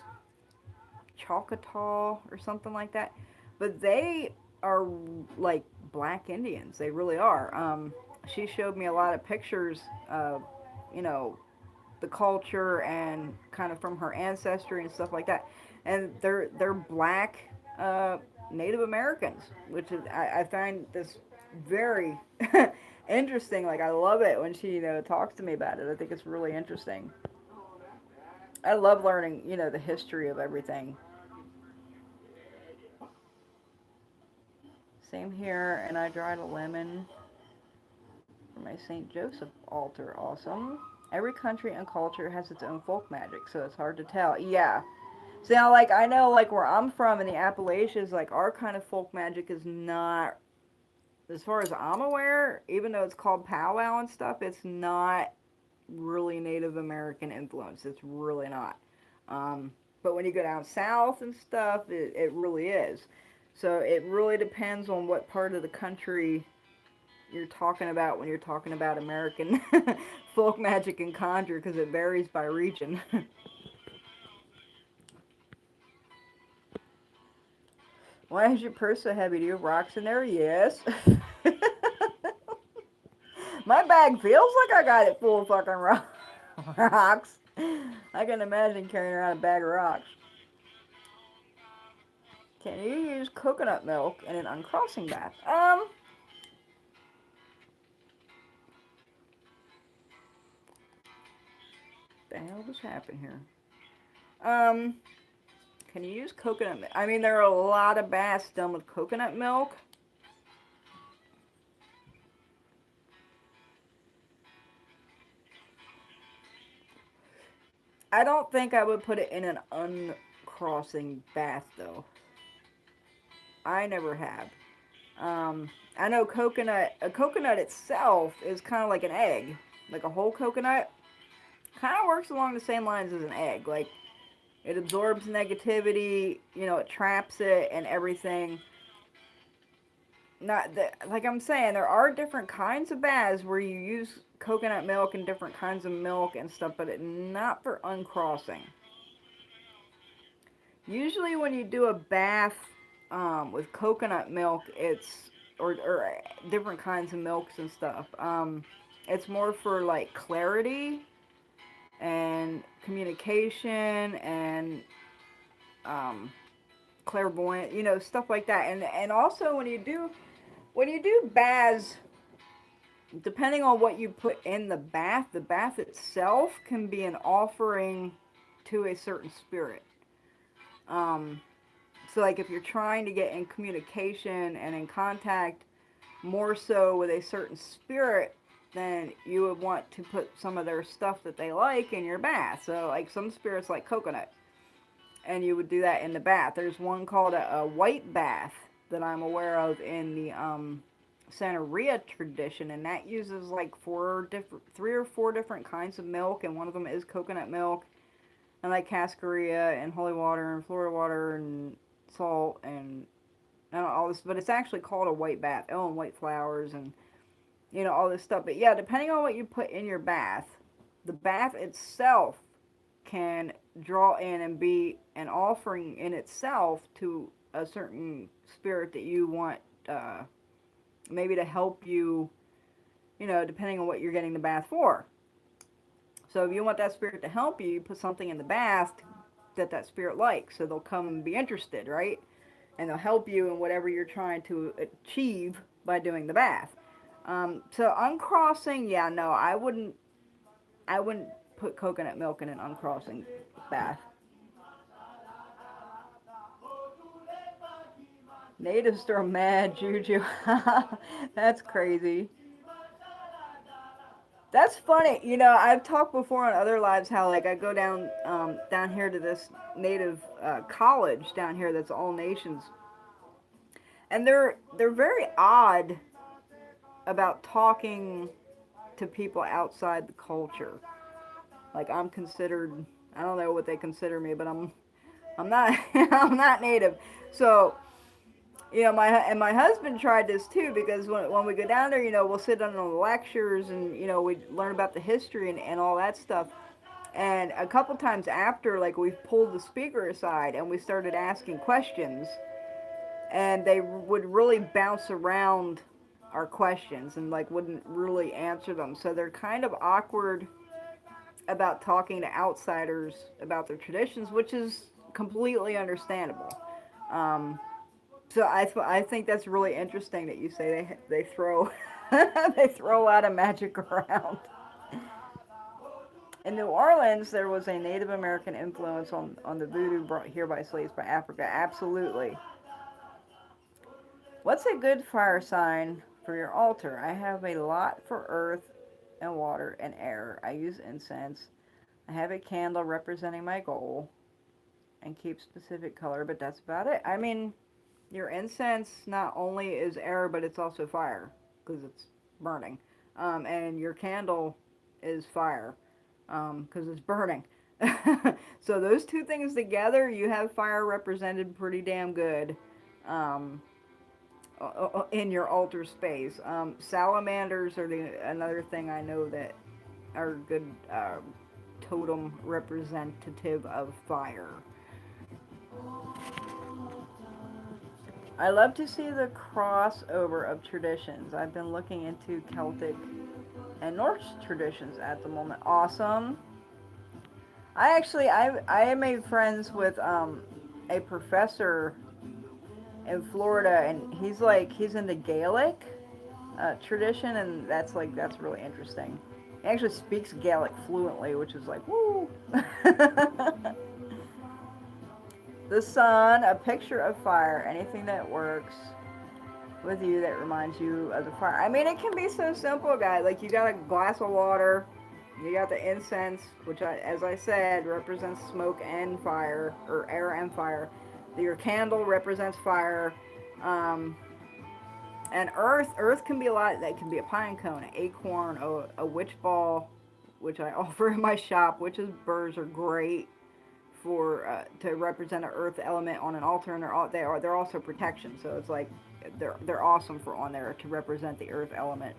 Choctaw or something like that. But they are like black Indians. They really are. She showed me a lot of pictures of, you know, the culture and kind of from her ancestry and stuff like that. And they're black Native Americans, which is I find this very interesting. Like I love it when she talks to me about it. I think it's really interesting. I love learning the history of everything. Same here, and I dried a lemon for my St. Joseph altar. Awesome. Every country and culture has its own folk magic, so it's hard to tell. Yeah. So now, like, I know, like, where I'm from in the Appalachians, like, our kind of folk magic is not, as far as I'm aware, even though it's called powwow and stuff, it's not really Native American influence. It's really not. But when you go down south and stuff, it really is. So it really depends on what part of the country you're talking about when you're talking about American folk magic and conjure because it varies by region. Why is your purse so heavy? Do you have rocks in there? Yes. My bag feels like I got it full of fucking rocks. I can imagine carrying around a bag of rocks. Can you use coconut milk in an uncrossing bath? The hell just happened here? Um, can you use coconut milk? I mean, there are a lot of baths done with coconut milk. I don't think I would put it in an uncrossing bath, though. I never have. I know a coconut itself is kind of like an egg. Like a whole coconut kind of works along the same lines as an egg. Like it absorbs negativity, it traps it and everything. Not that, like I'm saying, there are different kinds of baths where you use coconut milk and different kinds of milk and stuff, but not for uncrossing. Usually, when you do a bath with coconut milk, or different kinds of milks and stuff. It's more for like clarity and communication and um, clairvoyant, stuff like that. And also when you do baths, depending on what you put in the bath itself can be an offering to a certain spirit. Um, so like if you're trying to get in communication and in contact more so with a certain spirit, then you would want to put some of their stuff that they like in your bath. So like some spirits like coconut, and you would do that in the bath. There's one called a white bath that I'm aware of in the Santeria tradition, and that uses like three or four different kinds of milk, and one of them is coconut milk, and like cascarilla and holy water and Florida water and salt and all this. But it's actually called a white bath. Oh, and white flowers and all this stuff. But yeah, depending on what you put in your bath, the bath itself can draw in and be an offering in itself to a certain spirit that you want, maybe to help you, depending on what you're getting the bath for. So if you want that spirit to help you, you put something in the bath that spirit likes, so they'll come and be interested, right? And they'll help you in whatever you're trying to achieve by doing the bath. So uncrossing, yeah, no, I wouldn't. I wouldn't put coconut milk in an uncrossing bath. Natives throw mad juju. That's crazy. That's funny. I've talked before on other lives how like I go down here to this native college down here that's all nations, and they're very odd about talking to people outside the culture. Like I'm considered, I don't know what they consider me, but I'm not I'm not native. So You know, my husband tried this too, because when we go down there, you know, we'll sit on the lectures, and you know, we learn about the history and all that stuff. And a couple times after, like, we pulled the speaker aside and we started asking questions, and they would really bounce around our questions and like wouldn't really answer them. So they're kind of awkward about talking to outsiders about their traditions, which is completely understandable. Um, so I think that's really interesting that you say they throw they throw a lot of magic around. In New Orleans, there was a Native American influence on the voodoo brought here by slaves by Africa. Absolutely. What's a good fire sign for your altar? I have a lot for earth and water and air. I use incense. I have a candle representing my goal and keep specific color, but that's about it. I mean, your incense not only is air, but it's also fire because it's burning. And your candle is fire because it's burning. So those two things together, you have fire represented pretty damn good. Um, in your altar space. Salamanders are another thing I know that are good totem representative of fire. I love to see the crossover of traditions. I've been looking into Celtic and Norse traditions at the moment. Awesome. I made friends with a professor in Florida, and he's into Gaelic tradition, and that's really interesting. He actually speaks Gaelic fluently, which is like woo. The sun, a picture of fire, anything that works with you that reminds you of the fire. I mean, it can be so simple, guys. Like, you got a glass of water, you got the incense, which, as I said, represents smoke and fire, or air and fire. Your candle represents fire. Um, and earth can be a lot. That can be a pine cone, an acorn, a witch ball, which I offer in my shop. Witches' burrs are great for to represent an earth element on an altar, and they're also protection. So it's like they're awesome for on there to represent the earth element.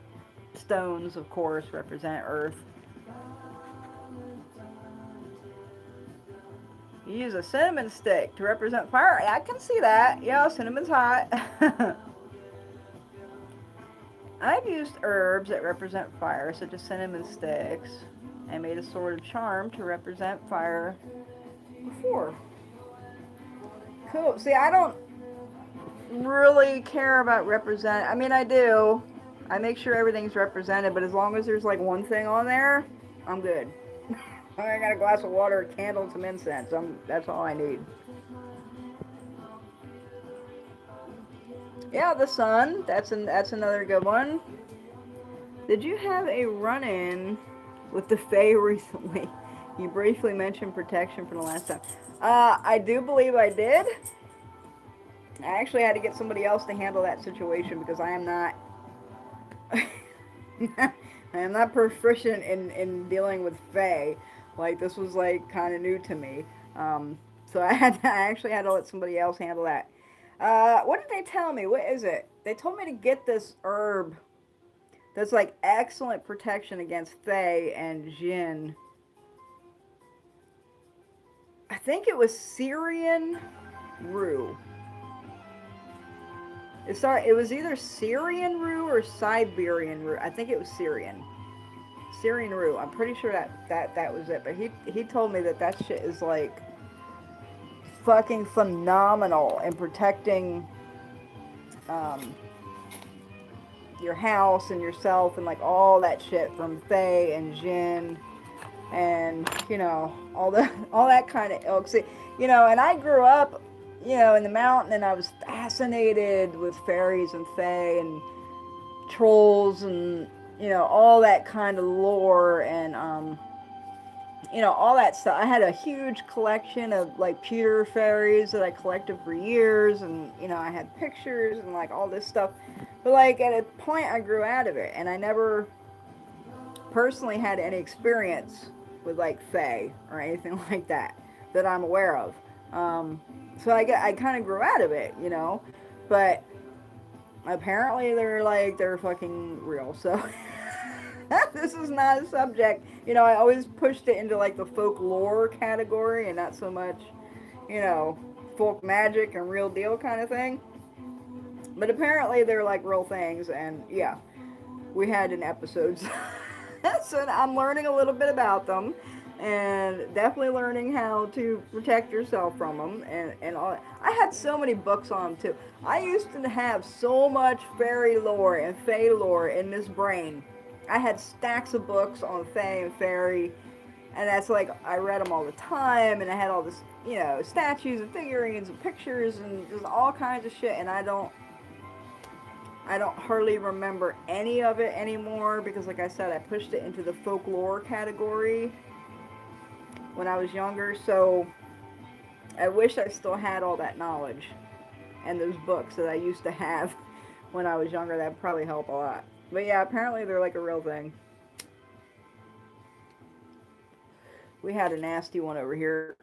Stones, of course, represent earth. You use a cinnamon stick to represent fire. I can see that. Yeah, cinnamon's hot. I've used herbs that represent fire, such as cinnamon sticks, and made a sort of charm to represent fire before. Cool. See, I don't really care about represent. I mean, I do. I make sure everything's represented, but as long as there's like one thing on there, I'm good. I got a glass of water, a candle, and some incense. That's all I need. Yeah, the sun. That's another good one. Did you have a run-in with the Fae recently? You briefly mentioned protection from the last time. I do believe I did. I actually had to get somebody else to handle that situation because I am not. I am not proficient in dealing with Fae. Like, this was like kind of new to me. So I actually had to let somebody else handle that. What did they tell me? What is it? They told me to get this herb that's like excellent protection against Fae and Jinn. I think it was Syrian rue. It was either Syrian rue or Siberian rue. I think it was Syrian. Syrian rue. I'm pretty sure that was it. But he told me that shit is like fucking phenomenal in protecting your house and yourself and like all that shit from Fae and Jinn and all that kind of ilk. See, and I grew up in the mountain, and I was fascinated with fairies and fae and trolls and all that kind of lore and all that stuff. I had a huge collection of like pewter fairies that I collected for years, and I had pictures and like all this stuff. But like at a point, I grew out of it, and I never personally had any experience with like fae or anything like that I'm aware of. So I kind of grew out of it. But apparently they're fucking real. So this is not a subject. You know, I always pushed it into like the folklore category and not so much, you know, folk magic and real deal kind of thing. But apparently they're like real things, and yeah, we had an episode. So I'm learning a little bit about them, and definitely learning how to protect yourself from them. And all. I had so many books on them too. I used to have so much fairy lore and fae lore in this brain. I had stacks of books on fae and fairy, and that's like I read them all the time, and I had all this, you know, statues and figurines and pictures and just all kinds of shit. And I don't hardly remember any of it anymore because, like I said, I pushed it into the folklore category when I was younger. So I wish I still had all that knowledge and those books that I used to have when I was younger. That'd probably help a lot. But yeah, apparently they're like a real thing. We had a nasty one over here.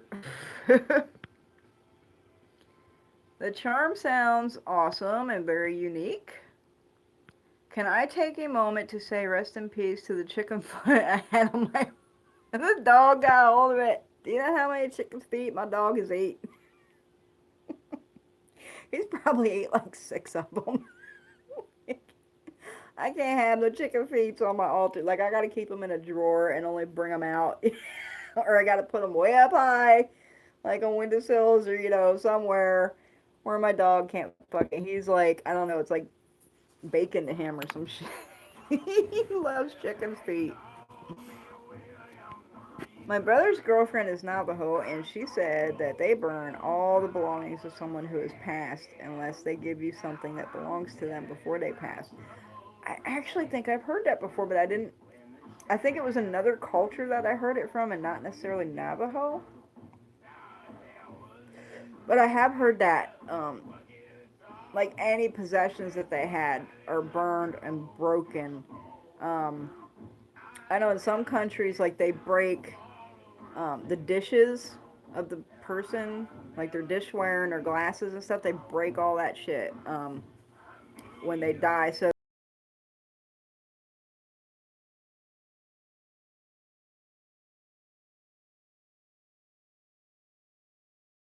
The charm sounds awesome and very unique. Can I take a moment to say rest in peace to the chicken foot I had on my... The dog got a hold of it. Do you know how many chicken feet my dog has ate? He's probably ate like 6 of them. I can't have no chicken feet on my altar. Like, I gotta keep them in a drawer and only bring them out. Or I gotta put them way up high, like on windowsills or, you know, somewhere where my dog can't fucking... He's like, I don't know, it's like bacon to him or some shit. He loves chicken feet. My brother's girlfriend is Navajo, and she said that they burn all the belongings of someone who has passed unless they give you something that belongs to them before they pass. I actually think I've heard that before, but I didn't. I think it was another culture that I heard it from, and not necessarily Navajo. But I have heard that, like any possessions that they had are burned and broken. Um, I know in some countries, like they break the dishes of the person, like their dishware and their glasses and stuff. They break all that shit when they die. So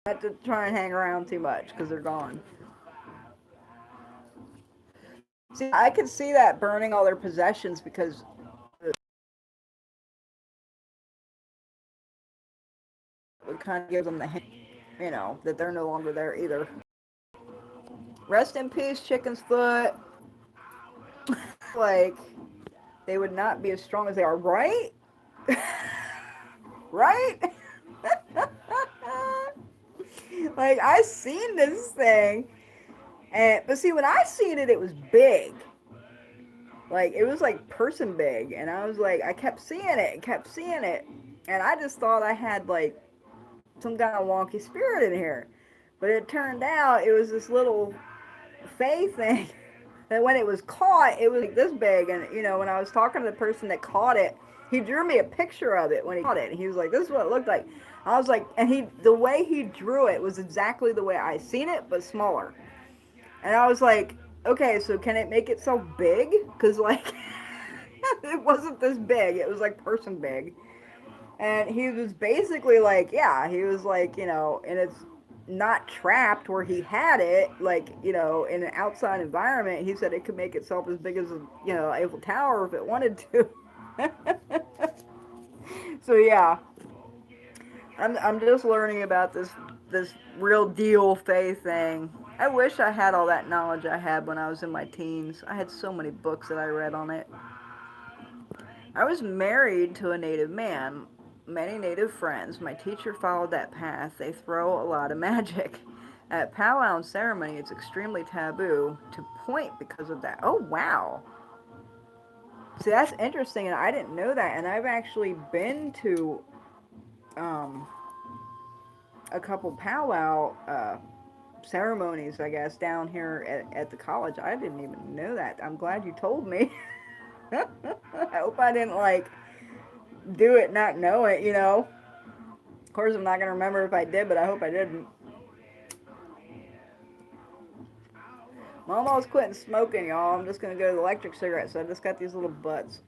I have to try and hang around too much because they're gone. See, I could see that burning all their possessions because it would kind of give them the hint, you know, that they're no longer there either. Rest in peace, Chicken's Foot. Like, they would not be as strong as they are, right? Right? Like, I seen this thing, and but see, when I seen it, it was big. Like, it was like person big, and I was like, I kept seeing it, and I just thought I had like some kind of wonky spirit in here. But it turned out it was this little fey thing that when it was caught, it was like this big. And, you know, when I was talking to the person that caught it, he drew me a picture of it when he caught it. And he was like, this is what it looked like. I was like, and the way he drew it was exactly the way I seen it, but smaller. And I was like, okay, so can it make itself big? Because, like, it wasn't this big. It was like person big. And he was basically like, yeah, he was like, you know, and it's not trapped where he had it, like, you know, in an outside environment. He said it could make itself as big as, you know, Eiffel Tower if it wanted to. So yeah, I'm just learning about this real deal faith thing. I wish I had all that knowledge I had when I was in my teens. I had so many books that I read on it. I was married to a native man, many native friends. My teacher followed that path. They throw a lot of magic. At powwow and ceremony, it's extremely taboo to point because of that. Oh, wow. See, that's interesting, and I didn't know that. And I've actually been to um, a couple powwow ceremonies, I guess, down here at the college. I didn't even know that. I'm glad you told me. I hope I didn't, like, do it not know it, you know. Of course, I'm not going to remember if I did, but I hope I didn't. I'm almost quitting smoking, y'all. I'm just gonna go to the electric cigarette. So I just got these little butts.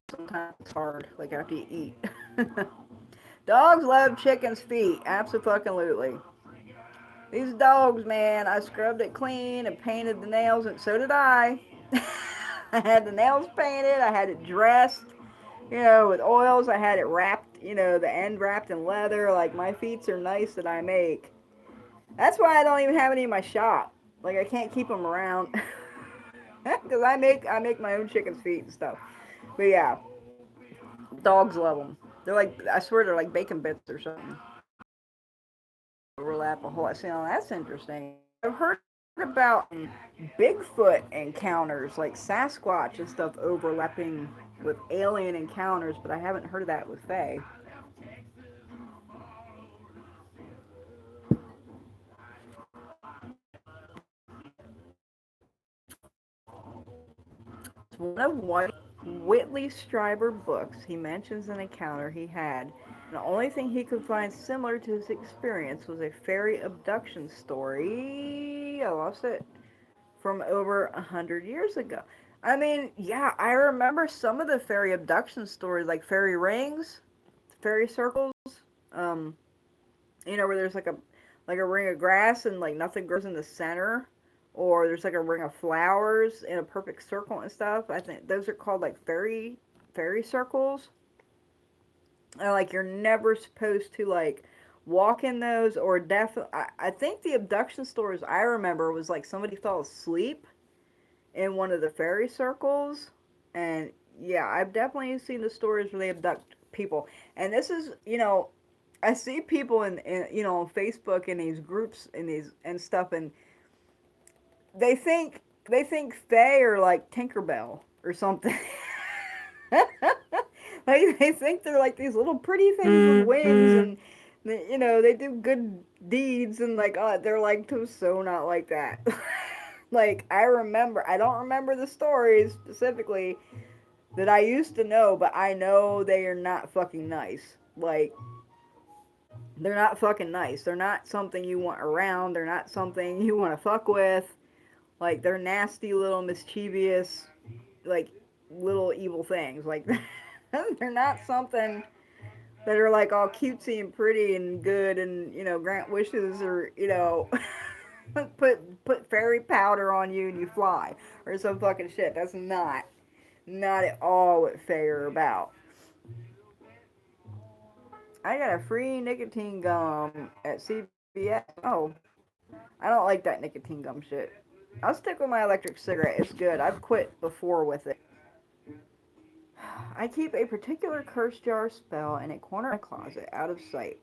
Sometimes it's hard, like after you eat. Dogs love chicken's feet. Absolutely. These dogs, man, I scrubbed it clean and painted the nails, and so did I. I had the nails painted. I had it dressed, with oils. I had it wrapped, the end wrapped in leather. Like, my feet are nice that I make. That's why I don't even have any in my shop. Like, I can't keep them around. Because I make my own chicken's feet and stuff. But yeah, dogs love them. They're like, I swear they're like bacon bits or something. Overlap a whole lot. See, now that's interesting. I've heard about Bigfoot encounters, like Sasquatch and stuff overlapping with alien encounters, but I haven't heard of that with Fae. One of Whitley Strieber books, he mentions an encounter he had. The only thing he could find similar to his experience was a fairy abduction story. I lost it. From over 100 years ago. I mean, yeah, I remember some of the fairy abduction stories, like fairy rings, fairy circles. Um, where there's like a ring of grass and like nothing grows in the center, or there's like a ring of flowers in a perfect circle and stuff. I think those are called like fairy circles. And like you're never supposed to like walk in those, or definitely. I think the abduction stories I remember was like somebody fell asleep in one of the fairy circles. And yeah, I've definitely seen the stories where they abduct people. And this is, I see people in on Facebook in these groups and these and stuff, and they think Faye are like Tinkerbell or something. Like they think they're like these little pretty things with wings, and they do good deeds, and like they're like so not like that. Like I don't remember the stories specifically that I used to know, but I know they are not fucking nice. Like they're not fucking nice. They're not something you want around. They're not something you want to fuck with. Like they're nasty little mischievous, like little evil things. Like they're not something that are like all cutesy and pretty and good and grant wishes, or put fairy powder on you and you fly or some fucking shit. That's not at all what Fae are about. I got a free nicotine gum at CVS. Oh, I don't like that nicotine gum shit. I'll stick with my electric cigarette. It's good. I've quit before with it. I keep a particular curse jar spell in a corner of my closet, out of sight.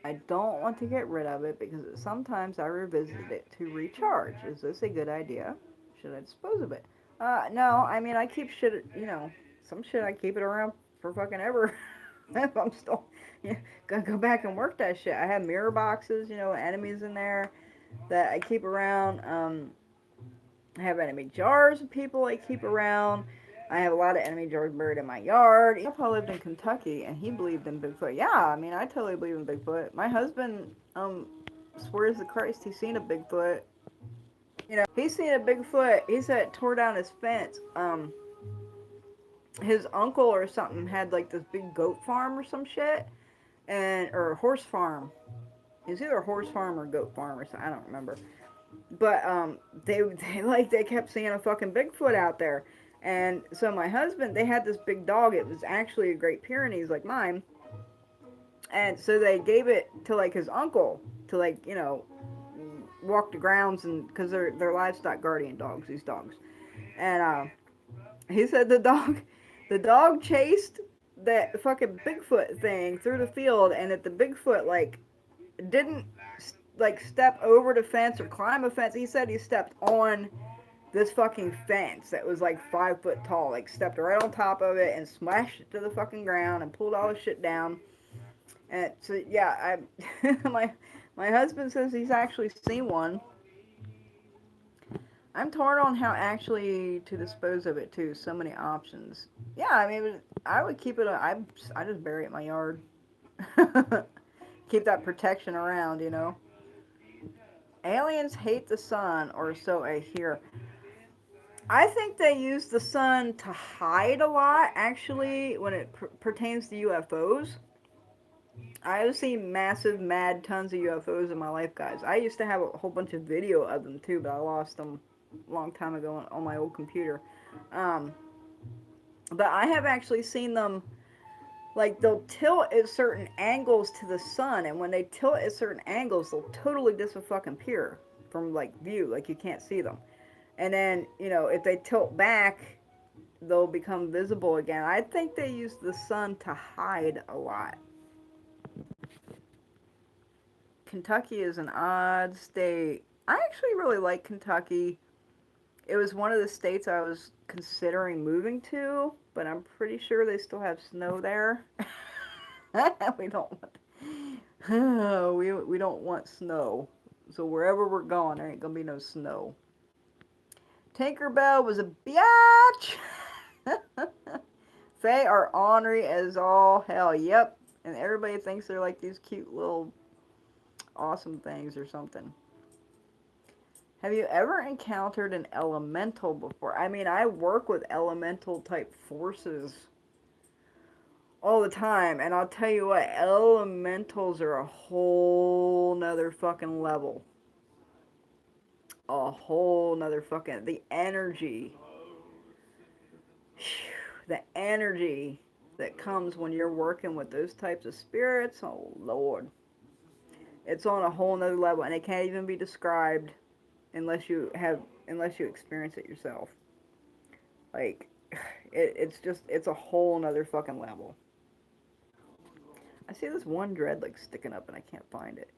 I don't want to get rid of it because sometimes I revisit it to recharge. Is this a good idea? Should I dispose of it? No. I mean, I keep shit. Some shit I keep it around for fucking ever. If I'm still, gonna go back and work that shit. I have mirror boxes, enemies in there that I keep around. I have enemy jars of people I keep around. I have a lot of enemy jars buried in my yard. Grandpa lived in Kentucky and he believed in Bigfoot. Yeah, I mean, I totally believe in Bigfoot. My husband swears to Christ he's seen a Bigfoot. He's seen a Bigfoot. He said it tore down his fence. His uncle or something had like this big goat farm or some shit, or horse farm. It's either a horse farm or goat farm or something. I don't remember. But they kept seeing a fucking Bigfoot out there. And so my husband, they had this big dog. It was actually a Great Pyrenees like mine. And so they gave it to like his uncle to like, walk the grounds, and because they're livestock guardian dogs, these dogs. And he said the dog chased that fucking Bigfoot thing through the field, and that the Bigfoot like didn't like step over the fence or climb a fence. He said he stepped on this fucking fence that was like 5 foot tall, like stepped right on top of it and smashed it to the fucking ground and pulled all the shit down. And so yeah, my husband says he's actually seen one. I'm torn on how actually to dispose of it too. So many options. Yeah, I mean, I would keep it. I just bury it in my yard. Keep that protection around. Aliens hate the sun, or so I hear. I think they use the sun to hide a lot, actually, when it pertains to UFOs. I've seen massive, mad tons of UFOs in my life, guys. I used to have a whole bunch of video of them too, but I lost them a long time ago on my old computer. Um, but I have actually seen them, like, they'll tilt at certain angles to the sun, and when they tilt at certain angles, they'll totally disappear from, like, view, like, you can't see them. And then, if they tilt back, they'll become visible again. I think they use the sun to hide a lot. Kentucky is an odd state. I actually really like Kentucky. It was one of the states I was considering moving to, but I'm pretty sure they still have snow there. we don't want we don't want snow. So wherever we're going, there ain't gonna be no snow. Tinkerbell was a biatch. They are ornery as all hell. Yep. And everybody thinks they're like these cute little awesome things or something. Have you ever encountered an elemental before? I mean, I work with elemental type forces all the time, and I'll tell you what, elementals are a whole nother fucking level. A whole nother fucking, the energy. The energy that comes when you're working with those types of spirits, oh Lord. It's on a whole nother level, and it can't even be described unless you experience it yourself. Like, it's a whole nother fucking level. I see this one dread like sticking up and I can't find it.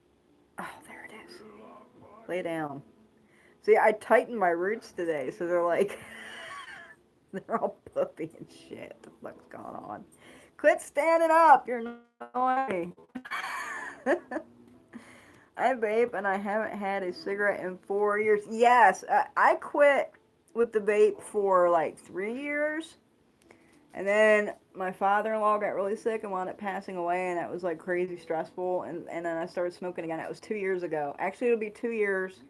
Oh, there it is. Lay down. See, I tightened my roots today, so they're like, they're all puffy and shit. What the fuck's going on? Quit standing up. You're annoying. I vape and I haven't had a cigarette in 4 years. Yes, I quit with the vape for like 3 years. And then my father-in-law got really sick and wound up passing away, and that was like crazy stressful. And then I started smoking again. That was 2 years ago. Actually, it'll be 2 years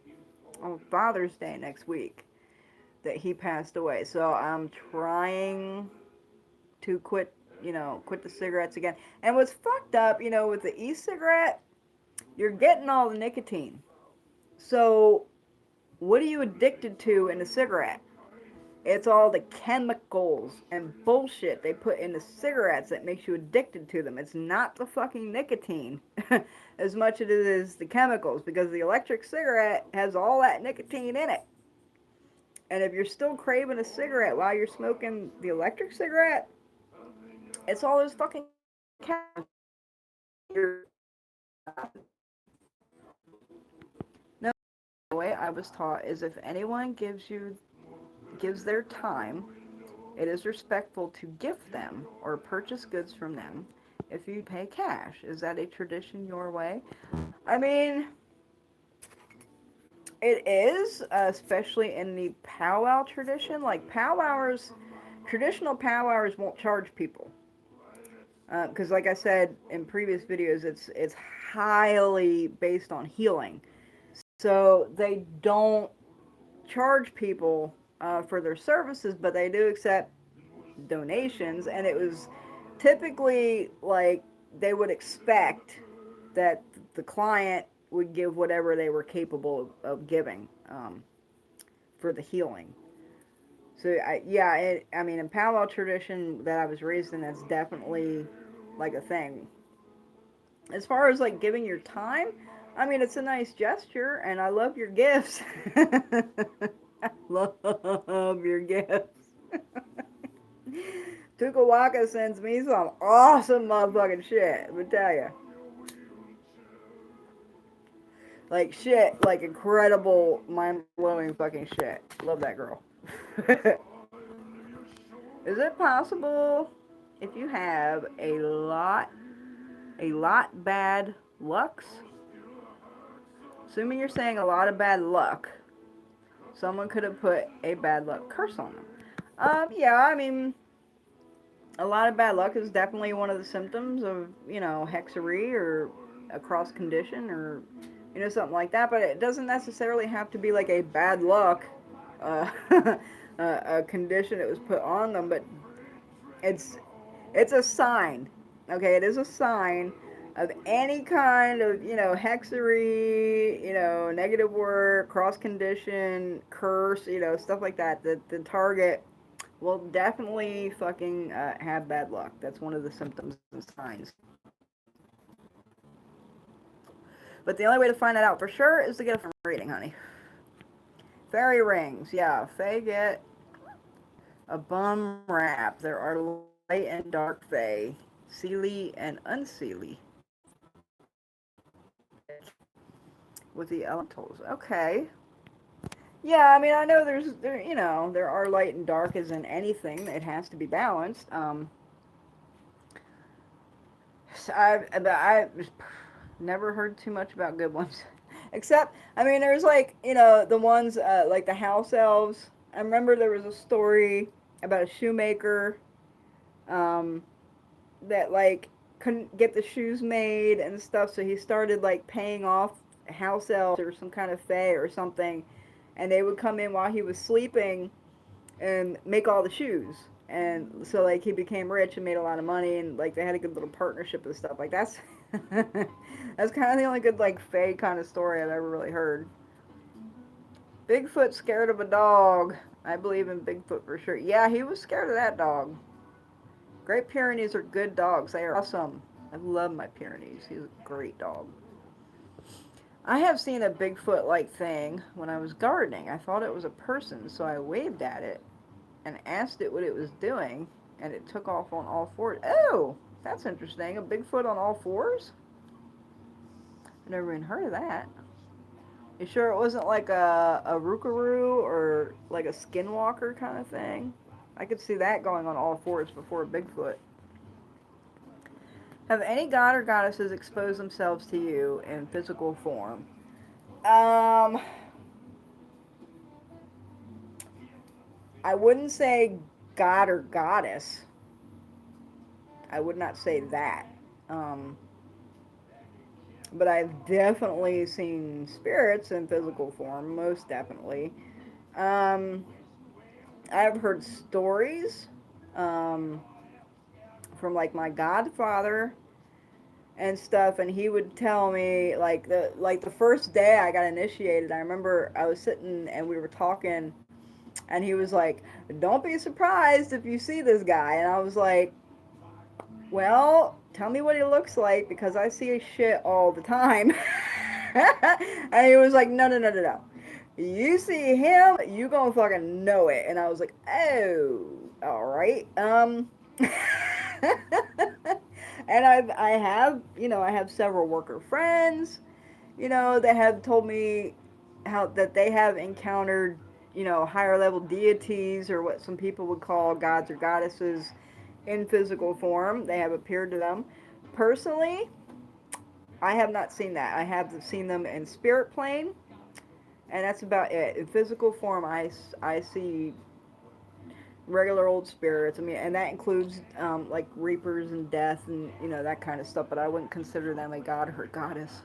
on Father's Day next week that he passed away. So I'm trying to quit the cigarettes again. And what's fucked up, with the e-cigarette, you're getting all the nicotine. So what are you addicted to in a cigarette? It's all the chemicals and bullshit they put in the cigarettes that makes you addicted to them. It's not the fucking nicotine as much as it is the chemicals, because the electric cigarette has all that nicotine in it. And if you're still craving a cigarette while you're smoking the electric cigarette, it's all those fucking chemicals. No, the way I was taught is if anyone gives their time, it is respectful to gift them or purchase goods from them if you pay cash. Is that a tradition your way? I mean, it is, especially in the powwow tradition. Like, powwows, traditional powwows won't charge people. Because, like I said in previous videos, it's highly based on healing. So they don't charge people for their services, but they do accept donations. And it was typically like they would expect that the client would give whatever they were capable of giving for the healing. So I mean, in powwow tradition that I was raised in, that's definitely like a thing. As far as like giving your time, I mean, it's a nice gesture, and I love your gifts. I love your gifts. Tukawaka sends me some awesome motherfucking shit, let me tell you. Like shit, like incredible, mind-blowing fucking shit. Love that girl. Is it possible if you have a lot bad lucks? Assuming you're saying a lot of bad luck, someone could have put a bad luck curse on them. Yeah, I mean, a lot of bad luck is definitely one of the symptoms of, hexery or a cross condition or something like that. But it doesn't necessarily have to be like a bad luck uh, a condition that was put on them, but it's it's a sign. Okay, it is a sign of any kind of hexery, negative word, cross condition, curse, stuff like that. That the target will definitely fucking have bad luck. That's one of the symptoms and signs. But the only way to find that out for sure is to get a reading, honey. Fairy rings, yeah. Fae get a bum rap. There are light and dark fae, seelie and unseelie. With the elementals, okay. Yeah, I mean, I know there are light and dark as in anything. It has to be balanced. So I've never heard too much about good ones, except I mean, there's like the ones like the house elves. I remember there was a story about a shoemaker um, that like couldn't get the shoes made and stuff, so he started like paying off house elves or some kind of fae or something, and they would come in while he was sleeping and make all the shoes. And so like he became rich and made a lot of money, and like they had a good little partnership and stuff. Like that's that's kind of the only good like fae kind of story I've ever really heard. Bigfoot scared of a dog. I believe in Bigfoot for sure. Yeah, he was scared of that dog. Great Pyrenees are good dogs. They are awesome. I love my Pyrenees. He's a great dog. I have seen a Bigfoot like thing when I was gardening. I thought it was a person, so I waved at it and asked it what it was doing, and it took off on all fours. Oh, that's interesting. A Bigfoot on all fours? I've never even heard of that. You sure it wasn't like a rookaroo or like a skinwalker kind of thing? I could see that going on all fours before a Bigfoot. Have any god or goddesses exposed themselves to you in physical form? Um, I wouldn't say god or goddess. I would not say that. Um, but I've definitely seen spirits in physical form, most definitely. Um, I've heard stories um, from like my godfather and stuff, and he would tell me like the first day I got initiated. I remember I was sitting and we were talking, and he was like, "Don't be surprised if you see this guy," and I was like, "Well, tell me what he looks like because I see his shit all the time." And he was like, "No, no, no, no, no. You see him, you gonna fucking know it." And I was like, "Oh, all right." And I have several worker friends, that have told me how that they have encountered, higher level deities or what some people would call gods or goddesses in physical form. They have appeared to them. Personally, I have not seen that. I have seen them in spirit plane, and that's about it. In physical form, I see regular old spirits. I mean, and that includes like reapers and death and that kind of stuff. But I wouldn't consider them a god or a goddess.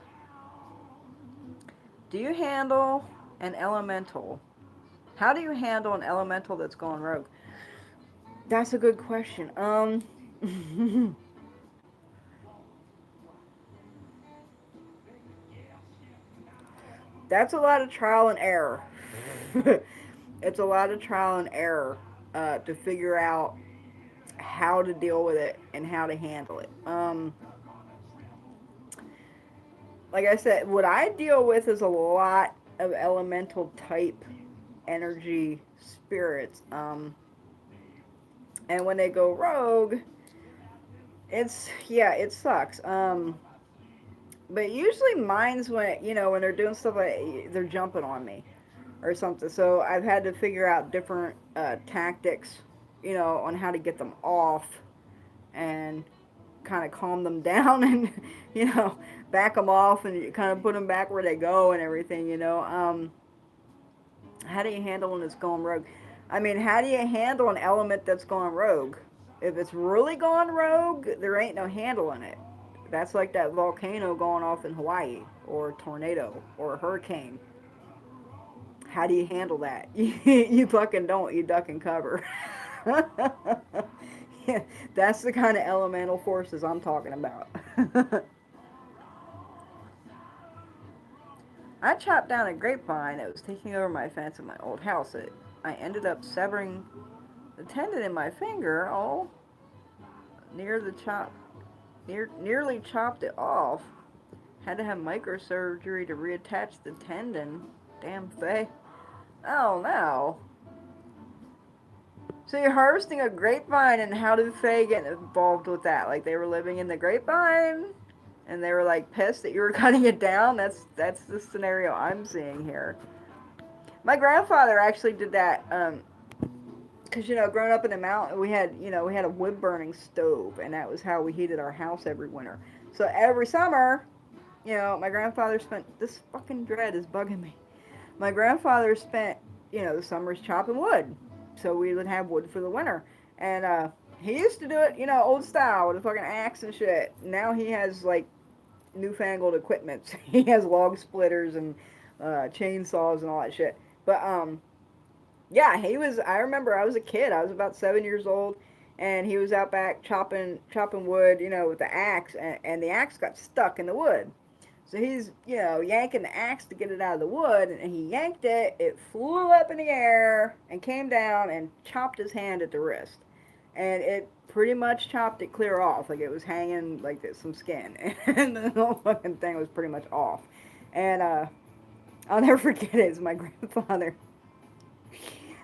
Do you handle an elemental? How do you handle an elemental that's gone rogue? That's a good question. That's a lot of trial and error. It's a lot of trial and error to figure out how to deal with it and how to handle it. Like I said, what I deal with is a lot of elemental type energy spirits. And when they go rogue, it sucks. But usually mine's when they're doing stuff like they're jumping on me or something. So I've had to figure out different tactics, on how to get them off and kind of calm them down and back them off and kind of put them back where they go and everything. How do you handle when it's going rogue? I mean, how do you handle an element that's gone rogue? If it's really gone rogue, there ain't no handling it. That's like that volcano going off in Hawaii or a tornado or a hurricane. How do you handle that? You fucking don't. You duck and cover. Yeah, that's the kind of elemental forces I'm talking about. I chopped down a grapevine that was taking over my fence in my old house. I ended up severing the tendon in my finger. Oh, near the chop, nearly chopped it off. Had to have microsurgery to reattach the tendon. Damn thing. Oh no. So you're harvesting a grapevine, and how did Faye get involved with that? Like they were living in the grapevine, and they were like pissed that you were cutting it down. That's the scenario I'm seeing here. My grandfather actually did that. Because growing up in the mountain, we had a wood burning stove, and that was how we heated our house every winter. So every summer, my grandfather spent, this fucking dread is bugging me. My grandfather spent, the summers chopping wood. So we would have wood for the winter. And he used to do it, old style with a fucking axe and shit. Now he has, like, newfangled equipment. He has log splitters and chainsaws and all that shit. But, yeah, I remember I was a kid. I was about 7 years old. And he was out back chopping wood, with the axe. And the axe got stuck in the wood. So he's, yanking the axe to get it out of the wood, and he yanked it, it flew up in the air, and came down and chopped his hand at the wrist. And it pretty much chopped it clear off, like it was hanging like some skin, and the whole fucking thing was pretty much off. And I'll never forget it, it's my grandfather.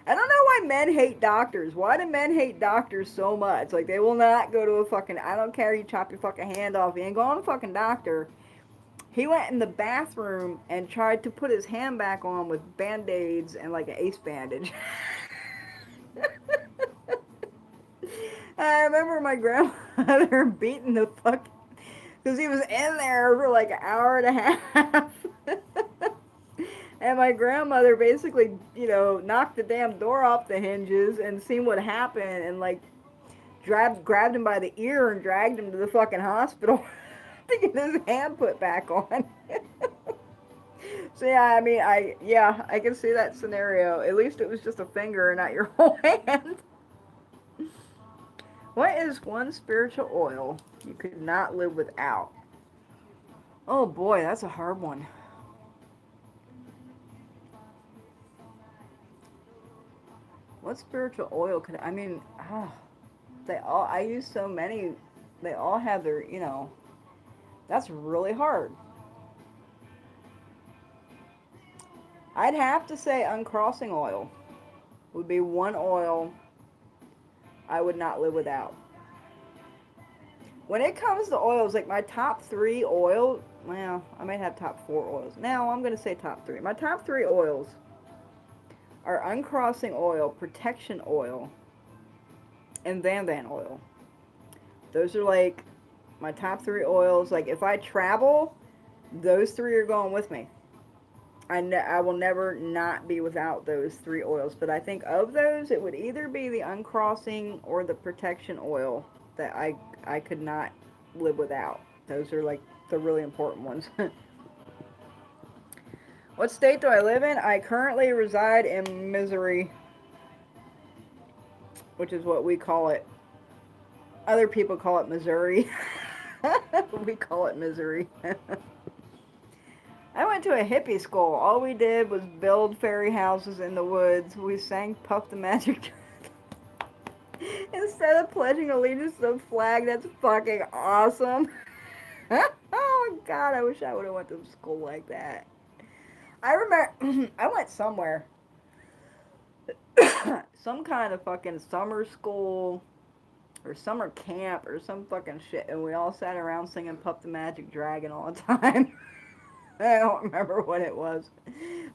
I don't know why men hate doctors. Why do men hate doctors so much? Like, they will not go to a fucking, I don't care, you chop your fucking hand off, you ain't going to a fucking doctor. He went in the bathroom and tried to put his hand back on with band-aids and like an ace bandage. I remember my grandmother beating the fuck, because he was in there for like an hour and a half. And my grandmother basically, knocked the damn door off the hinges and seen what happened, and like grabbed him by the ear and dragged him to the fucking hospital to get his hand put back on. So yeah, I mean, I can see that scenario. At least it was just a finger and not your whole hand. What is one spiritual oil you could not live without? Oh boy, that's a hard one. What spiritual oil could I mean? I use so many. They all have their, That's really hard. I'd have to say uncrossing oil would be one oil I would not live without. When it comes to oils, like my top 3 oils, well, I might have top 4 oils. Now I'm going to say top 3. My top 3 oils are uncrossing oil, protection oil, and Van oil. Those are like my top 3 oils. Like if I travel, those 3 are going with me. I will never not be without those 3 oils. But I think of those, it would either be the uncrossing or the protection oil that I could not live without. Those are like the really important ones. What state do I live in? I currently reside in Missouri, which is what we call it. Other people call it Missouri. We call it Missouri. I went to a hippie school. All we did was build fairy houses in the woods. We sang Puff the Magic instead of pledging allegiance to the flag. That's fucking awesome. Oh my god, I wish I would have went to school like that. I remember I went somewhere. Some kind of fucking summer school or summer camp or some fucking shit, and we all sat around singing Puff the Magic Dragon all the time. I don't remember what it was.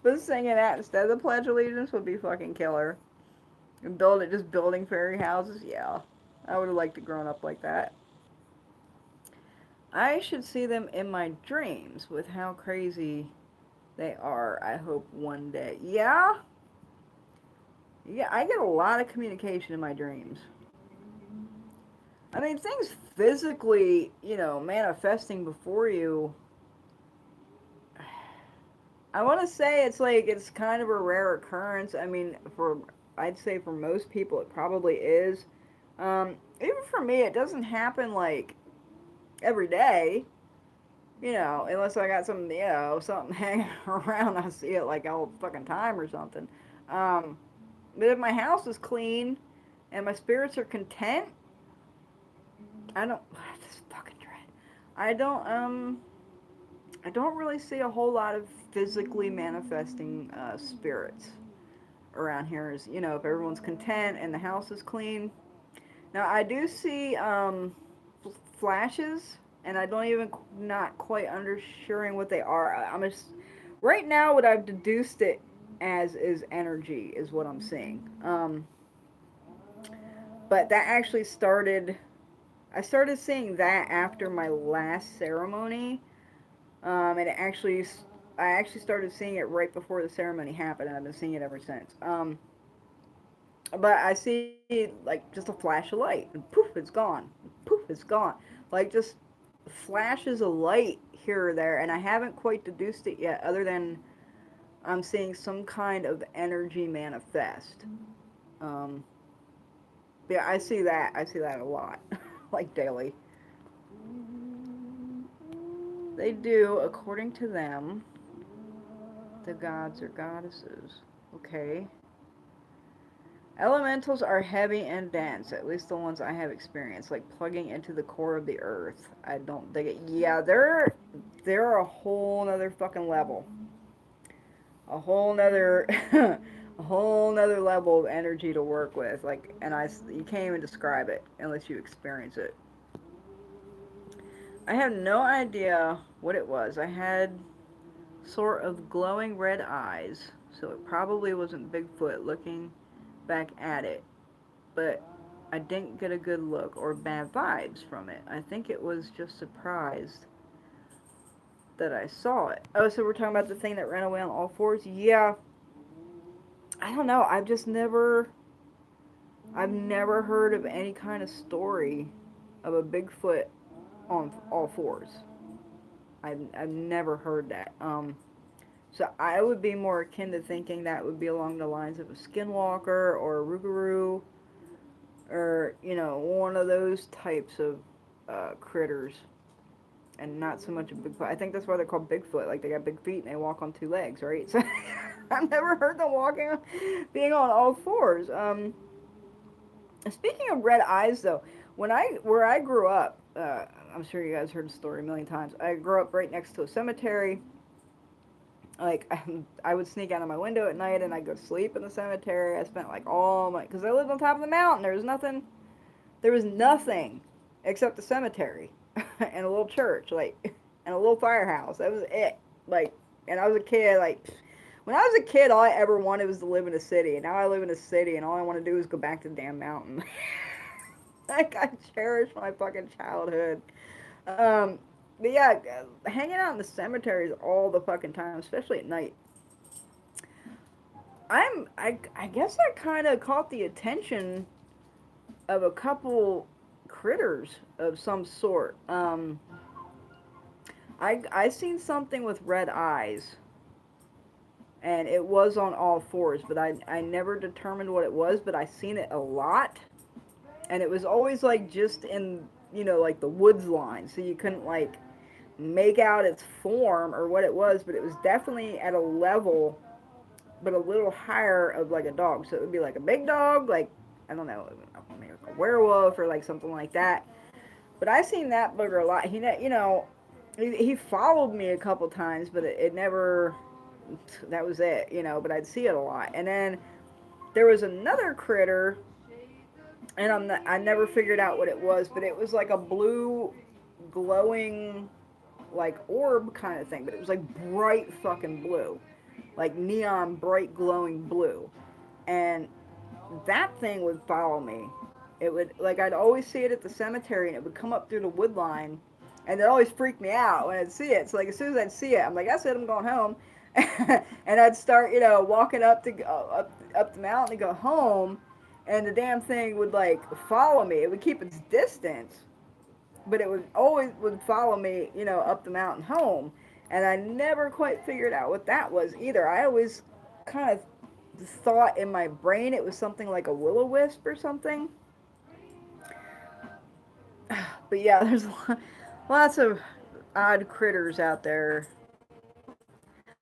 But singing that instead of the Pledge of Allegiance would be fucking killer. And just building fairy houses, yeah. I would have liked to grown up like that. I should see them in my dreams with how crazy they are, I hope one day. Yeah? Yeah, I get a lot of communication in my dreams. I mean, things physically, manifesting before you, I want to say it's like it's kind of a rare occurrence. I mean, for I'd say for most people it probably is. Even for me, it doesn't happen like every day. You know, unless I got some, something hanging around, I see it like all the fucking time or something. Um, but if my house is clean and my spirits are content, I don't. This fucking dread. I don't. I don't really see a whole lot of physically manifesting spirits around here. Is if everyone's content and the house is clean. Now I do see flashes, and I don't even not quite understanding what they are. I'm just right now what I've deduced it as is energy is what I'm seeing. But that actually started. I started seeing that after my last ceremony, and I actually started seeing it right before the ceremony happened, and I've been seeing it ever since. But I see like just a flash of light, and poof, it's gone. Poof, it's gone. Like just flashes of light here or there, and I haven't quite deduced it yet, other than I'm seeing some kind of energy manifest. Um, yeah, I see that. I see that a lot, like daily. They do, according to them, the gods or goddesses. Okay. Elementals are heavy and dense, at least the ones I have experienced, like plugging into the core of the earth. I don't dig it. Yeah, they're a whole nother fucking level. A whole nother a whole nother level of energy to work with. Like, and you can't even describe it unless you experience it. I have no idea what it was. I had sort of glowing red eyes, so it probably wasn't Bigfoot looking back at it, but I didn't get a good look or bad vibes from it. I think it was just surprised that I saw it. Oh, so we're talking about the thing that ran away on all fours? Yeah. I don't know. I've never heard of any kind of story of a Bigfoot on all fours. I've never heard that. So I would be more akin to thinking that would be along the lines of a skinwalker or a rougarou, or one of those types of critters, and not so much a Bigfoot. I think that's why they're called Bigfoot. Like they got big feet and they walk on two legs, right? So I've never heard them being on all fours. Speaking of red eyes, though, where I grew up, I'm sure you guys heard the story a million times. I grew up right next to a cemetery. Like I would sneak out of my window at night and I'd go to sleep in the cemetery. I spent like all my because I lived on top of the mountain. There was nothing except the cemetery and a little church, like, and a little firehouse. That was it. Like, and I was a kid. Like, when I was a kid, all I ever wanted was to live in a city. And now I live in a city, and all I want to do is go back to the damn mountain. Like, I cherish my fucking childhood. But yeah, hanging out in the cemeteries all the fucking time, especially at night. I guess I kind of caught the attention of a couple critters of some sort. I seen something with red eyes, and it was on all fours, but I never determined what it was, but I seen it a lot, and it was always like just in like the woods line, so you couldn't like make out its form or what it was, but it was definitely at a level, but a little higher of like a dog. So it would be like a big dog, like I don't know, maybe like a werewolf or like something like that. But I seen that booger a lot. He followed me a couple times, but it never. That was it. But I'd see it a lot. And then there was another critter, and I never figured out what it was, but it was like a blue, glowing, like orb kind of thing. But it was like bright fucking blue, like neon bright glowing blue, and that thing would follow me. It would like I'd always see it at the cemetery, and it would come up through the wood line, and it always freaked me out when I'd see it. So like as soon as I'd see it, I'm like, that's it, I'm going home, and I'd start walking up the mountain to go home, and the damn thing would like follow me. It would keep its distance, but it would always would follow me, up the mountain home. And I never quite figured out what that was either. I always kind of thought in my brain it was something like a will-o-wisp or something. But yeah, there's lots of odd critters out there.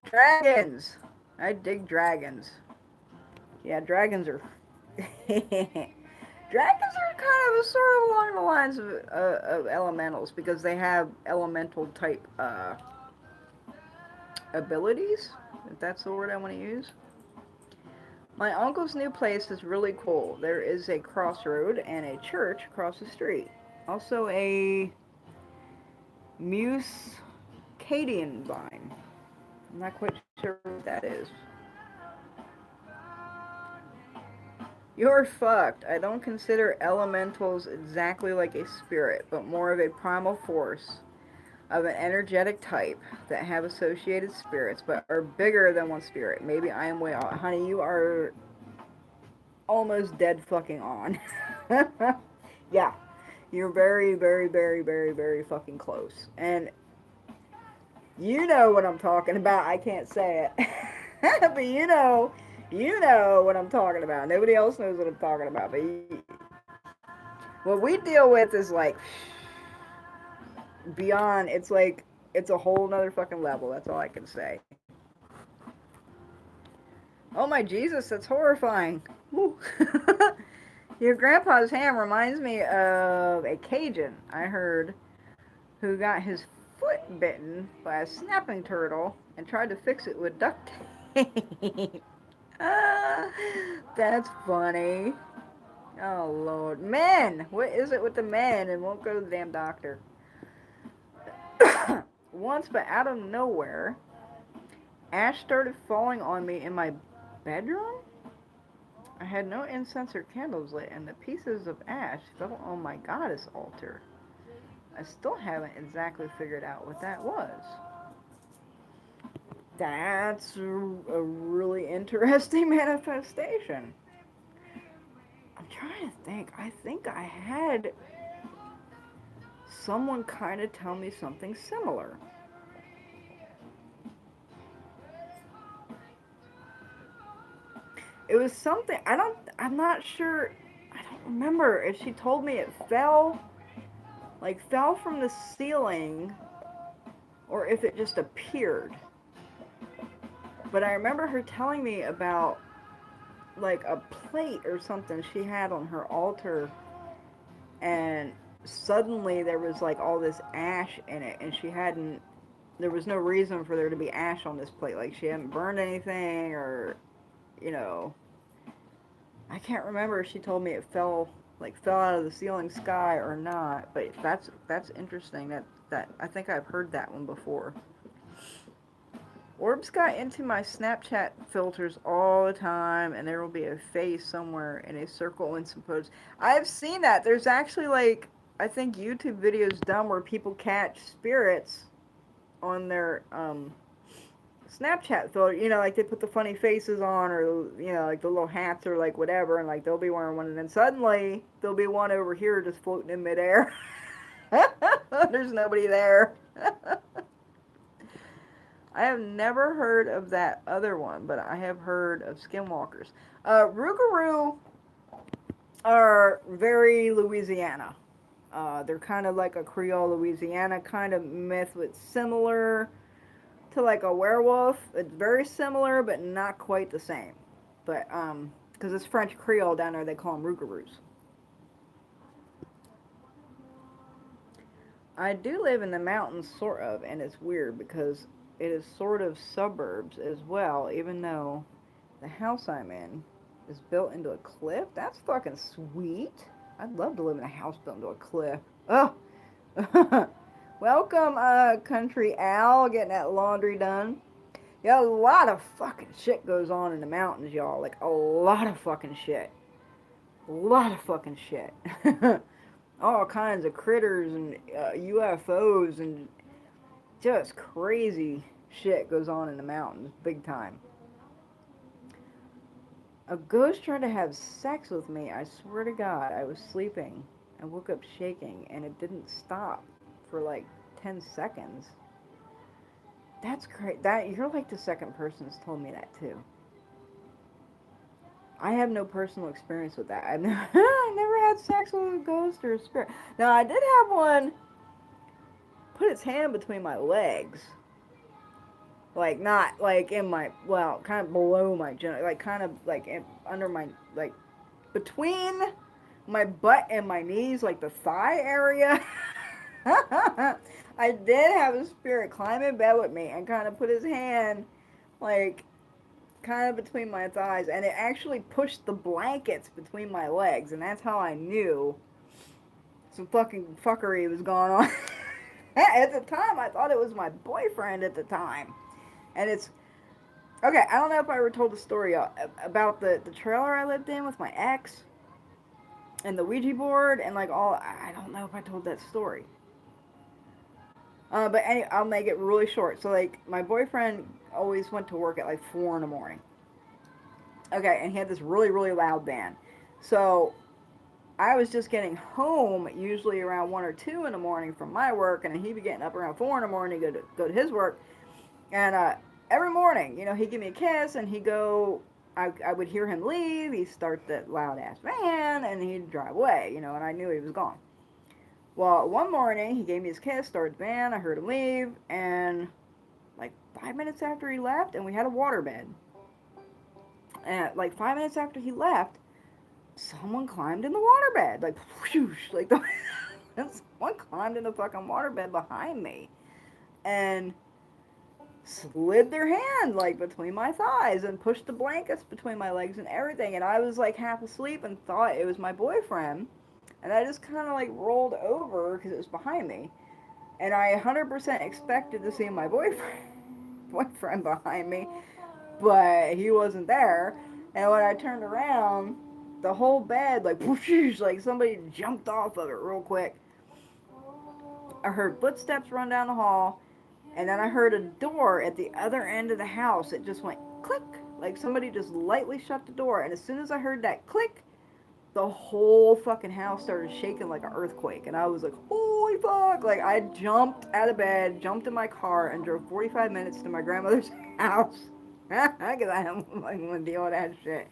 Dragons! I dig dragons. Yeah, dragons are. Dragons are kind of sort of along the lines of elementals because they have elemental type abilities, if that's the word I want to use. My uncle's new place is really cool. There is a crossroad and a church across the street. Also a muscadian vine. I'm not quite sure what that is. You're fucked. I don't consider elementals exactly like a spirit, but more of a primal force of an energetic type that have associated spirits, but are bigger than one spirit. Maybe I am way off. Honey, you are almost dead fucking on. Yeah. You're very, very, very, very, very fucking close. And you know what I'm talking about. I can't say it. But you know what I'm talking about. Nobody else knows what I'm talking about. But what we deal with is like beyond, it's like, it's a whole nother fucking level. That's all I can say. Oh my Jesus, that's horrifying. Your grandpa's ham reminds me of a Cajun I heard who got his foot bitten by a snapping turtle and tried to fix it with duct tape. That's funny. Oh Lord. Men! What is it with the men and won't go to the damn doctor? Once, but out of nowhere, ash started falling on me in my bedroom? I had no incense or candles lit, and the pieces of ash fell on my goddess altar. I still haven't exactly figured out what that was. That's a really interesting manifestation. I'm trying to think. I think I had someone kind of tell me something similar. It was something, I'm not sure, I don't remember if she told me it fell from the ceiling or if it just appeared. But I remember her telling me about like a plate or something she had on her altar, and suddenly there was like all this ash in it, and there was no reason for there to be ash on this plate. Like she hadn't burned anything, or, you know, I can't remember if she told me it fell out of the ceiling sky or not. But that's interesting. That I think I've heard that one before. Orbs got into my Snapchat filters all the time, and there will be a face somewhere in a circle in some pose. I've seen that. There's actually, like, I think YouTube videos done where people catch spirits on their Snapchat filter. You know, like they put the funny faces on, or, you know, like the little hats or like whatever, and like they'll be wearing one, and then suddenly there'll be one over here just floating in midair. There's nobody there. I have never heard of that other one, but I have heard of skinwalkers. Rougarou are very Louisiana. They're kind of like a Creole Louisiana kind of myth, with similar to like a werewolf. It's very similar, but not quite the same. But because it's French Creole down there, they call them Rougarous. I do live in the mountains, sort of, and it's weird because it is sort of suburbs as well, even though the house I'm in is built into a cliff. That's fucking sweet. I'd love to live in a house built into a cliff. Oh! Welcome, Country Al, getting that laundry done. Yeah, a lot of fucking shit goes on in the mountains, y'all. Like, a lot of fucking shit. A lot of fucking shit. All kinds of critters and UFOs and just crazy shit goes on in the mountains, big time. A ghost tried to have sex with me. I swear to God, I was sleeping. I woke up shaking, and it didn't stop for like 10 seconds. That's great. That you're like the second person that's told me that too. I have no personal experience with that. I've never, I never had sex with a ghost or a spirit. Now I did have one put its hand between my legs, like not like in my well, kind of below my genital, like kind of like under my like between my butt and my knees, like the thigh area. I did have a spirit climb in bed with me and kind of put his hand like kind of between my thighs, and it actually pushed the blankets between my legs, and that's how I knew some fucking fuckery was going on. At the time, I thought it was my boyfriend at the time, and it's okay. I don't know if I ever told the story about the trailer I lived in with my ex and the Ouija board and like all. I don't know if I told that story. But anyway, I'll make it really short. So like my boyfriend always went to work at like 4 in the morning. Okay, and he had this really really loud band. So I was just getting home usually around 1 or 2 in the morning from my work, and he'd be getting up around 4 in the morning to go to his work. And every morning, you know, he'd give me a kiss, and he'd go. I would hear him leave. He'd start that loud ass van, and he'd drive away. You know, and I knew he was gone. Well, one morning he gave me his kiss, started the van. I heard him leave, and like 5 minutes after he left, and we had a waterbed. And like 5 minutes after he left, someone climbed in the waterbed, like whoosh, like the, someone climbed in the fucking waterbed behind me, and slid their hand like between my thighs and pushed the blankets between my legs and everything. And I was like half asleep and thought it was my boyfriend, and I just kind of like rolled over because it was behind me, and I 100% expected to see my boyfriend behind me, but he wasn't there. And when I turned around, the whole bed like whoosh, like somebody jumped off of it real quick. I heard footsteps run down the hall, and then I heard a door at the other end of the house. It just went click, like somebody just lightly shut the door. And as soon as I heard that click, the whole fucking house started shaking like an earthquake. And I was like, holy fuck. Like I jumped out of bed, jumped in my car, and drove 45 minutes to my grandmother's house. Because I don't fucking want to deal with that shit.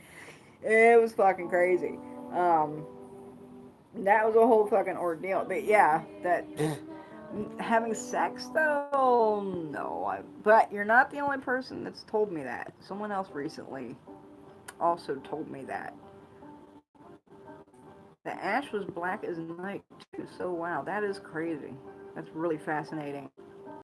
It was fucking crazy. Um, that was a whole fucking ordeal. But yeah, that having sex though, no. But you're not the only person that's told me that. Someone else recently also told me that. The ash was black as night too. So wow, that is crazy. That's really fascinating.